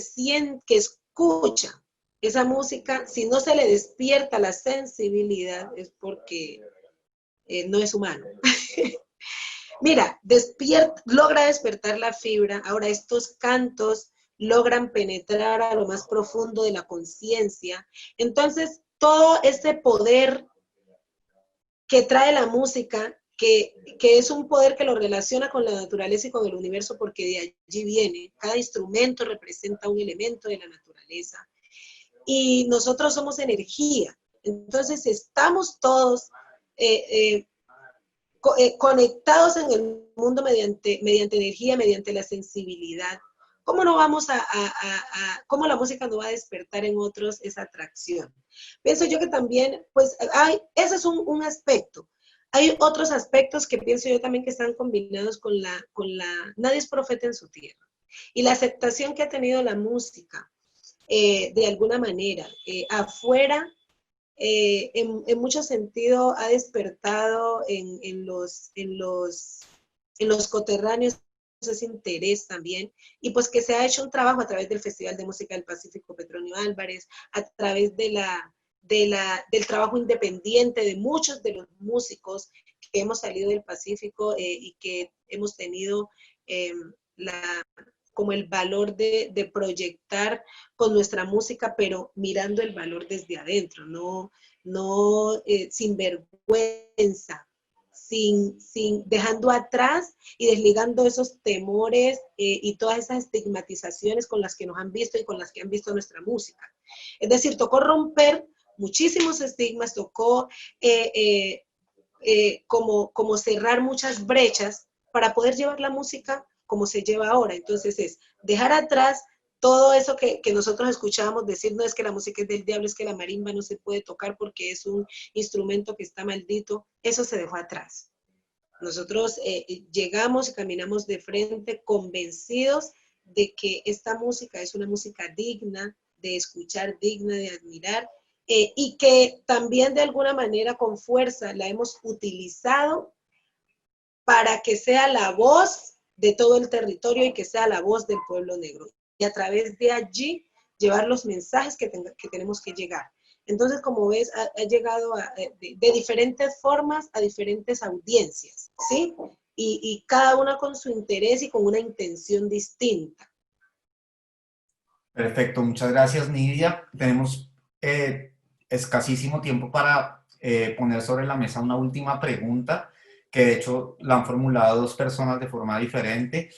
escucha esa música, si no se le despierta la sensibilidad, es porque no es humano. Mira, logra despertar la fibra. Ahora, estos cantos logran penetrar a lo más profundo de la conciencia. Entonces, todo ese poder que trae la música, que es un poder que lo relaciona con la naturaleza y con el universo, porque de allí viene. Cada instrumento representa un elemento de la naturaleza. Y nosotros somos energía. Entonces, estamos todos conectados en el mundo mediante energía, mediante la sensibilidad. ¿Cómo no vamos cómo la música no va a despertar en otros esa atracción? Pienso yo que también, pues, ese es un aspecto. Hay otros aspectos que pienso yo también que están combinados con nadie es profeta en su tierra. Y la aceptación que ha tenido la música, de alguna manera, afuera, en mucho sentido ha despertado en los coterráneos ese interés también, y pues que se ha hecho un trabajo a través del Festival de Música del Pacífico Petronio Álvarez, a través del trabajo independiente de muchos de los músicos que hemos salido del Pacífico, y que hemos tenido como el valor de proyectar con nuestra música, pero mirando el valor desde adentro, no sin vergüenza, dejando atrás y desligando esos temores y todas esas estigmatizaciones con las que nos han visto y con las que han visto nuestra música. Es decir, tocó romper muchísimos estigmas, tocó como cerrar muchas brechas para poder llevar la música como se lleva ahora. Entonces es dejar atrás todo eso que nosotros escuchábamos decir, no es que la música es del diablo, es que la marimba no se puede tocar porque es un instrumento que está maldito, eso se dejó atrás. Nosotros llegamos y caminamos de frente convencidos de que esta música es una música digna de escuchar, digna de admirar, y que también de alguna manera con fuerza la hemos utilizado para que sea la voz de todo el territorio y que sea la voz del pueblo negro. Y a través de allí llevar los mensajes que tenemos que llegar. Entonces, como ves, ha llegado de diferentes formas a diferentes audiencias, ¿sí? Y cada una con su interés y con una intención distinta. Perfecto, muchas gracias, Nidia. Tenemos escasísimo tiempo para poner sobre la mesa una última pregunta, que de hecho la han formulado dos personas de forma diferente,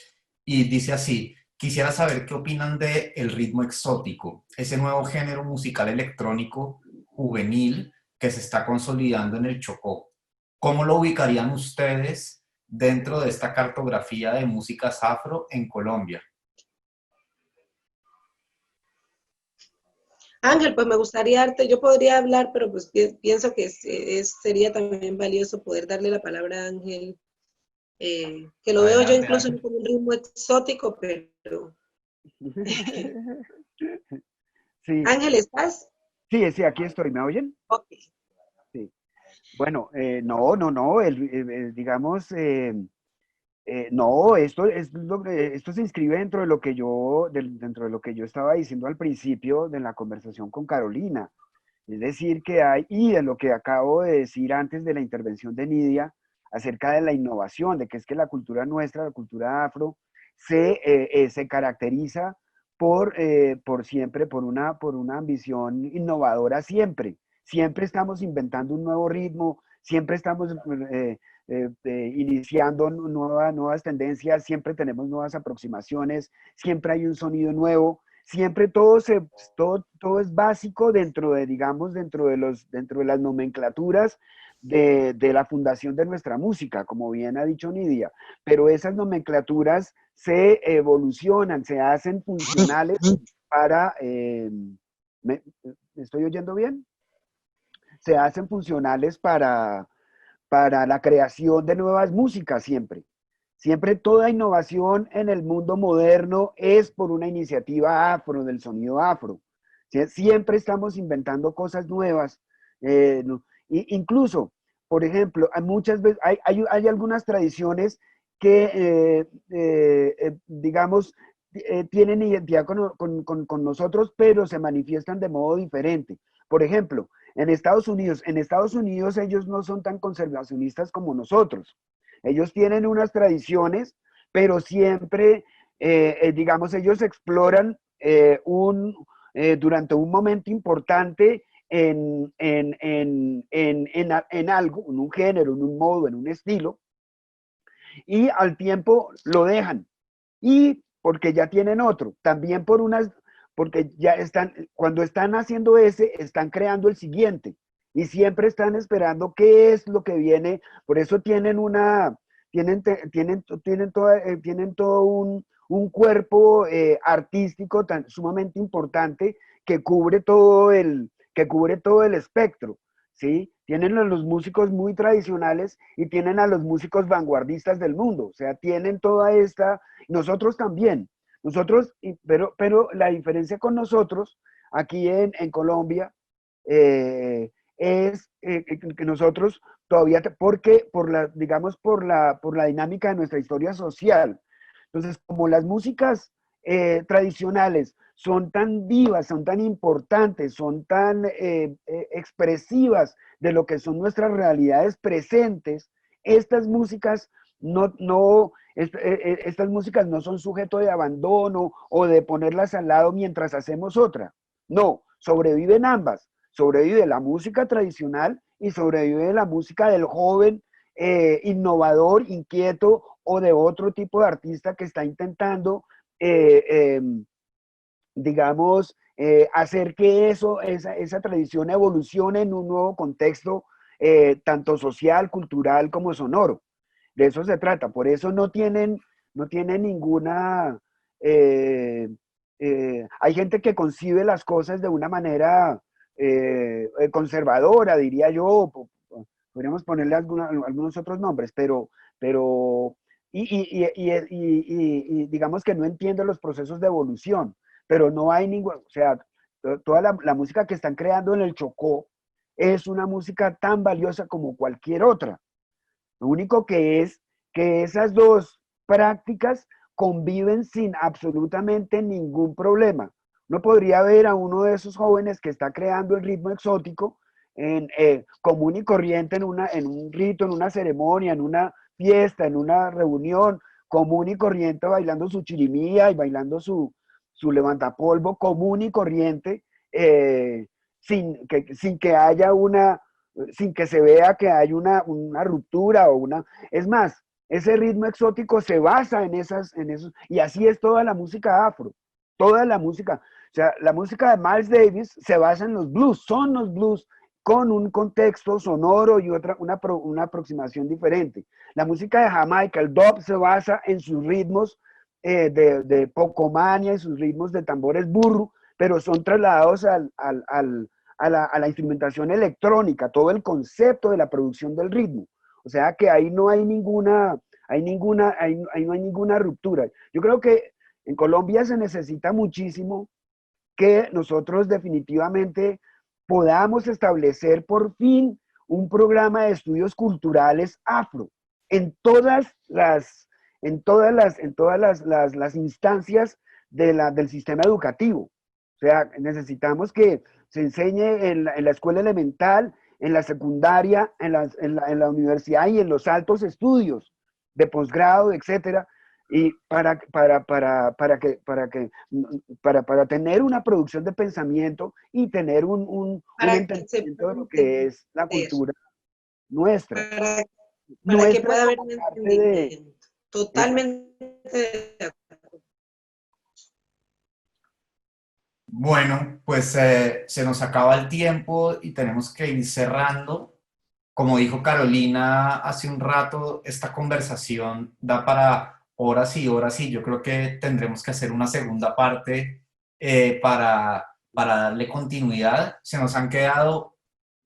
y dice así: quisiera saber qué opinan de el ritmo exótico, ese nuevo género musical electrónico juvenil que se está consolidando en el Chocó. ¿Cómo lo ubicarían ustedes dentro de esta cartografía de músicas afro en Colombia? Ángel, pues me gustaría darte, yo podría hablar, pero pues pienso que sería también valioso poder darle la palabra a Ángel, que lo veo yo Adelante, incluso Ángel. con un ritmo exótico, pero... Sí, Ángel, ¿estás? sí, sí, aquí estoy. ¿Me oyen? Ok. Sí. Bueno, no, digamos, no, esto se inscribe dentro de lo que dentro de lo que yo estaba diciendo al principio de la conversación con Carolina. Es decir, que hay, y de lo que acabo de decir antes de la intervención de Nidia, acerca de la innovación, de que es que la cultura nuestra, la cultura afro, se caracteriza por siempre, por una ambición innovadora siempre. Siempre estamos inventando un nuevo ritmo, siempre estamos iniciando nuevas tendencias, siempre tenemos nuevas aproximaciones, siempre hay un sonido nuevo, siempre todo es básico dentro de, digamos, dentro de las nomenclaturas de la fundación de nuestra música, como bien ha dicho Nidia, pero esas nomenclaturas se evolucionan, se hacen funcionales para, ¿me estoy oyendo bien? Se hacen funcionales para la creación de nuevas músicas siempre. Siempre toda innovación en el mundo moderno es por una iniciativa afro, del sonido afro. Siempre estamos inventando cosas nuevas. No, incluso, por ejemplo, hay muchas veces, hay algunas tradiciones que, digamos, tienen identidad con nosotros, pero se manifiestan de modo diferente. Por ejemplo, en Estados Unidos ellos no son tan conservacionistas como nosotros. Ellos tienen unas tradiciones, pero siempre, digamos, ellos exploran durante un momento importante en algo, en un género, en un modo, en un estilo, y al tiempo lo dejan. Y porque ya tienen otro, también porque ya cuando están haciendo ese, están creando el siguiente. Y siempre están esperando qué es lo que viene. Por eso tienen todo un cuerpo artístico sumamente importante que cubre todo el espectro. ¿Sí? Tienen a los músicos muy tradicionales y tienen a los músicos vanguardistas del mundo. O sea, tienen toda esta, nosotros también. Pero la diferencia con nosotros aquí en Colombia es que nosotros todavía, digamos, por la dinámica de nuestra historia social. Entonces, como las músicas tradicionales son tan vivas, son tan importantes, son tan expresivas de lo que son nuestras realidades presentes, estas músicas estas músicas no son sujeto de abandono o de ponerlas al lado mientras hacemos otra. No, sobreviven ambas. Sobrevive la música tradicional y sobrevive la música del joven innovador, inquieto o de otro tipo de artista que está intentando, digamos, hacer que esa tradición evolucione en un nuevo contexto, tanto social, cultural como sonoro. De eso se trata. Por eso no tienen ninguna, eh, hay gente que concibe las cosas de una manera conservadora, diría yo, podríamos ponerle algunos otros nombres, pero y digamos que no entiendo los procesos de evolución, pero no hay ningún, o sea, toda la música que están creando en el Chocó es una música tan valiosa como cualquier otra. Lo único que es que esas dos prácticas conviven sin absolutamente ningún problema. Uno podría ver a uno de esos jóvenes que está creando el ritmo exótico común y corriente en un rito, en una ceremonia, en una fiesta, en una reunión, común y corriente bailando su chirimía y bailando su levantapolvo común y corriente, sin que haya sin que se vea que hay una ruptura o una... Es más, ese ritmo exótico se basa en esos, y así es toda la música afro, toda la música. O sea, la música de Miles Davis se basa en los blues, son los blues con un contexto sonoro y una aproximación diferente. La música de Jamaica, el dub, se basa en sus ritmos de pocomania y sus ritmos de tambores burro, pero son trasladados a la instrumentación electrónica, todo el concepto de la producción del ritmo. O sea que ahí no hay ahí no hay ninguna ruptura. Yo creo que en Colombia se necesita muchísimo que nosotros definitivamente podamos establecer por fin un programa de estudios culturales afro en todas las instancias del sistema educativo. O sea, necesitamos que se enseñe en la escuela elemental, en la secundaria, en la universidad y en los altos estudios de posgrado, etcétera, y para tener una producción de pensamiento y tener un entendimiento de lo que es la cultura nuestra. Para que pueda haber un parte entendimiento. Totalmente de acuerdo. Bueno, pues se nos acaba el tiempo y tenemos que ir cerrando. Como dijo Carolina hace un rato, esta conversación da para horas y horas y yo creo que tendremos que hacer una segunda parte para darle continuidad. Se nos han quedado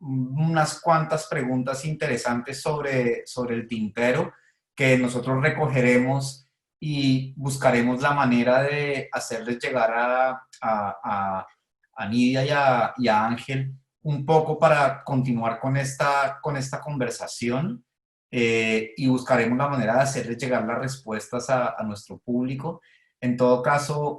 unas cuantas preguntas interesantes sobre el tintero que nosotros recogeremos y buscaremos la manera de hacerles llegar a Nidia y a Ángel un poco para continuar con esta conversación y buscaremos la manera de hacerles llegar las respuestas a nuestro público. En todo caso,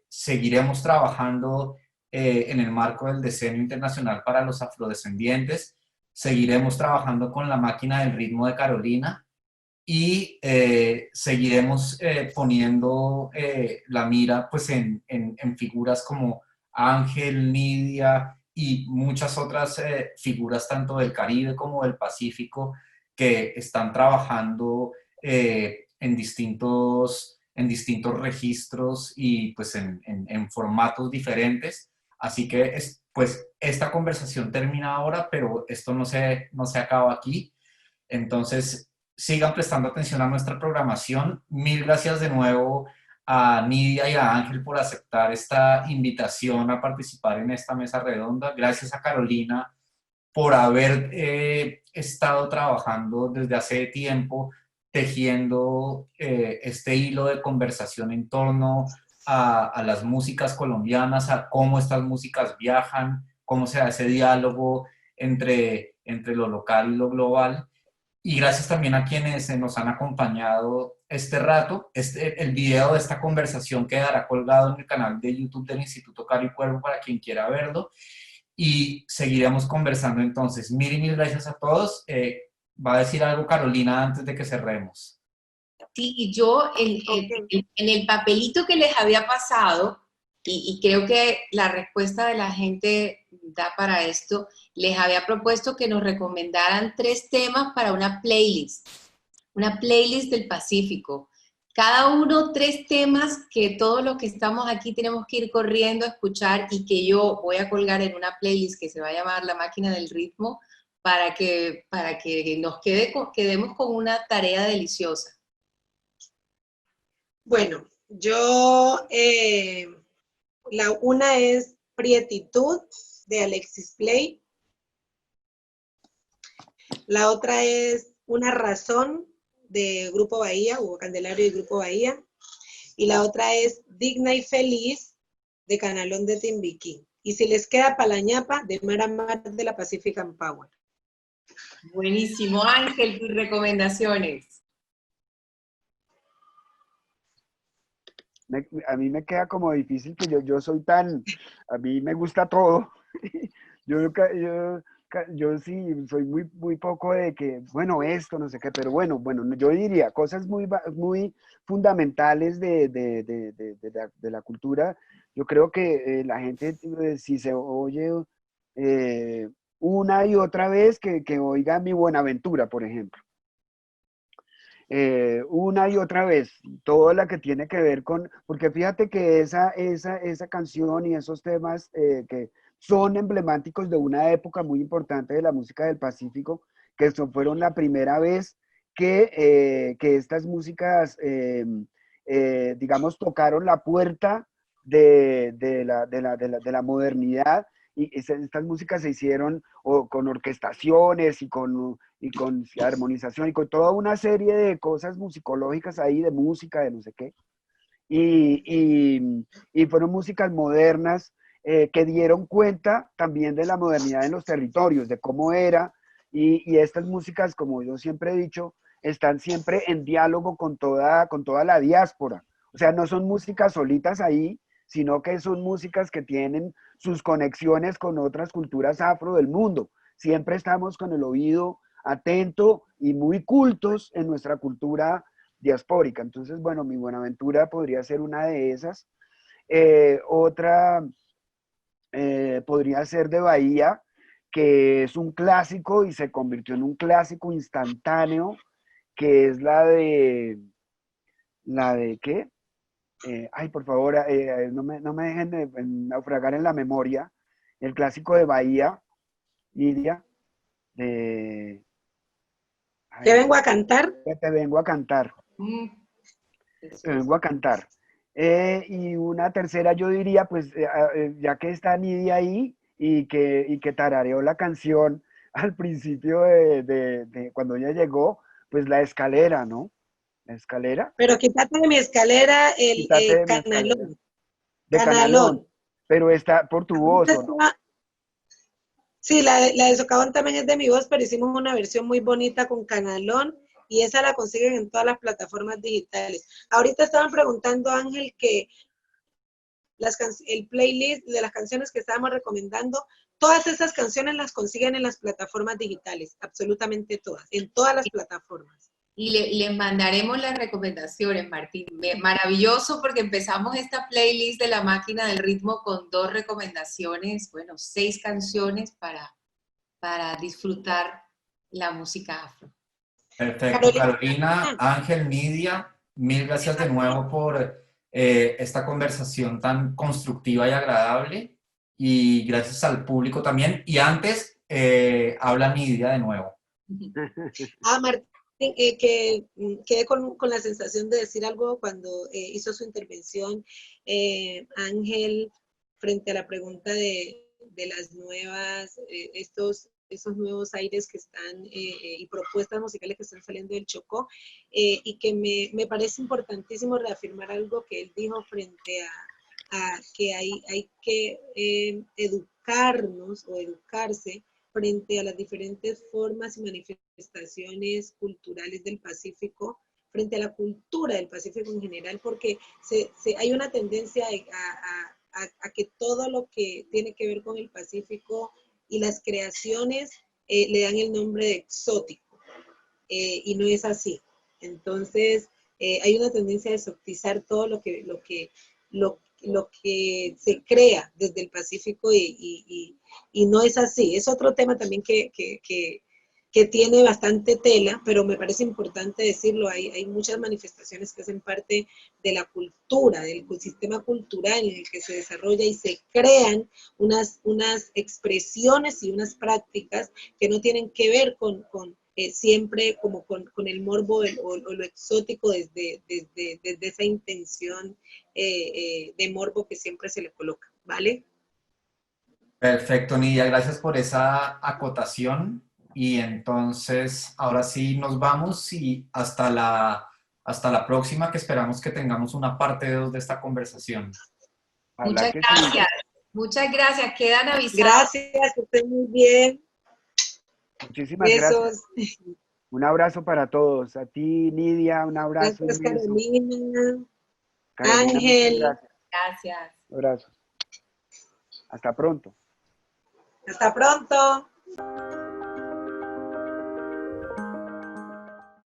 seguiremos trabajando en el marco del Decenio Internacional para los Afrodescendientes, seguiremos trabajando con la máquina del ritmo de Carolina y seguiremos poniendo la mira pues, en figuras como Ángel, Nidia y muchas otras figuras tanto del Caribe como del Pacífico que están trabajando en distintos registros y pues en formatos diferentes. Así que pues esta conversación termina ahora, pero esto no se acaba aquí. Entonces, sigan prestando atención a nuestra programación. Mil gracias de nuevo a Nidia y a Ángel por aceptar esta invitación a participar en esta mesa redonda. Gracias a Carolina por haber estado trabajando desde hace tiempo, tejiendo este hilo de conversación en torno a las músicas colombianas, a cómo estas músicas viajan, cómo se da ese diálogo entre lo local y lo global. Y gracias también a quienes nos han acompañado este rato. El video de esta conversación quedará colgado en el canal de YouTube del Instituto Caro y Cuervo para quien quiera verlo. Y seguiremos conversando entonces. Mil gracias a todos. Va a decir algo Carolina antes de que cerremos. Sí, yo en el papelito que les había pasado, y creo que la respuesta de la gente da para esto, les había propuesto que nos recomendaran 3 temas para una playlist del Pacífico. Cada uno 3 temas que todos los que estamos aquí tenemos que ir corriendo a escuchar y que yo voy a colgar en una playlist que se va a llamar La Máquina del Ritmo para que nos quedemos con una tarea deliciosa. Bueno, yo Una es Prietitud, de Alexis Play. La otra es Una Razón, de Grupo Bahía, Hugo Candelario y Grupo Bahía. Y la otra es Digna y Feliz, de Canalón de Timbiquí. Y si les queda Palañapa, de Mar a Mar, de la Pacific and Power. Buenísimo, Ángel, tus recomendaciones. A mí me queda como difícil que yo soy tan, a mí me gusta todo. Yo sí soy muy poco de que, bueno, esto, no sé qué, pero bueno, yo diría cosas muy fundamentales de la cultura. Yo creo que la gente, si se oye una y otra vez, que oiga mi Buenaventura, por ejemplo. Una y otra vez, toda la que tiene que ver con, porque fíjate que esa canción y esos temas que son emblemáticos de una época muy importante de la música del Pacífico, que fueron la primera vez que estas músicas, digamos, tocaron la puerta de la modernidad, y estas músicas se hicieron con orquestaciones y con armonización y con toda una serie de cosas musicológicas ahí, de música, de no sé qué. Y fueron músicas modernas que dieron cuenta también de la modernidad en los territorios, de cómo era. Y estas músicas, como yo siempre he dicho, están siempre en diálogo con toda la diáspora. O sea, no son músicas solitas ahí, sino que son músicas que tienen sus conexiones con otras culturas afro del mundo. Siempre estamos con el oído atento y muy cultos en nuestra cultura diaspórica. Entonces, bueno, mi Buenaventura podría ser una de esas. Otra podría ser de Bahía, que es un clásico y se convirtió en un clásico instantáneo, que es ¿la de qué? Ay, por favor, no me dejen de naufragar en la memoria. El clásico de Bahía, Lidia, de... ¿Te Ay, vengo a cantar? te vengo a cantar. Te vengo a cantar. Y una tercera yo diría, pues, ya que está Nidia ahí y que tarareó la canción al principio de cuando ella llegó, pues La Escalera, ¿no? La Escalera. Pero quítate de mi escalera el Quítate de mi escalera. canalón. De Canalón. Canalón. Pero está por tu voz, ¿o no? Sí, la de Socavón también es de mi voz, pero hicimos una versión muy bonita con Canalón y esa la consiguen en todas las plataformas digitales. Ahorita estaban preguntando, Ángel, que el playlist de las canciones que estábamos recomendando, todas esas canciones las consiguen en las plataformas digitales, absolutamente todas, en todas las plataformas. Y les mandaremos las recomendaciones, Martín. Maravilloso porque empezamos esta playlist de La Máquina del Ritmo con 2 recomendaciones, bueno, 6 canciones para disfrutar la música afro. Perfecto, Carolina, Ángel, Nidia, mil gracias de nuevo por esta conversación tan constructiva y agradable, y gracias al público también. Y antes, habla Nidia de nuevo. Martín, que quedé con la sensación de decir algo cuando hizo su intervención Ángel frente a la pregunta de las nuevas, esos nuevos aires que están y propuestas musicales que están saliendo del Chocó, y que me parece importantísimo reafirmar algo que él dijo frente a que hay que educarnos o educarse frente a las diferentes formas y manifestaciones culturales del Pacífico, frente a la cultura del Pacífico en general, porque hay una tendencia a que todo lo que tiene que ver con el Pacífico y las creaciones le dan el nombre de exótico, y no es así. Entonces, hay una tendencia a exotizar todo lo que se crea desde el Pacífico y no es así. Es otro tema también que tiene bastante tela, pero me parece importante decirlo. Hay muchas manifestaciones que hacen parte de la cultura, del sistema cultural en el que se desarrolla y se crean unas expresiones y unas prácticas que no tienen que ver con siempre como con el morbo o lo exótico desde esa intención de morbo que siempre se le coloca, ¿vale? Perfecto, Nidia, gracias por esa acotación. Y entonces, ahora sí nos vamos y hasta la próxima, que esperamos que tengamos una parte 2 de esta conversación. Ojalá Muchas que sí. gracias. Muchas gracias. Quedan avisados. Gracias, que estén muy bien. Muchísimas gracias. Besos. Un abrazo para todos. A ti, Nidia, un abrazo Gracias, inmenso. Carolina. Carolina, muchas Ángel. gracias. Gracias. Un abrazo. Hasta pronto. Hasta pronto.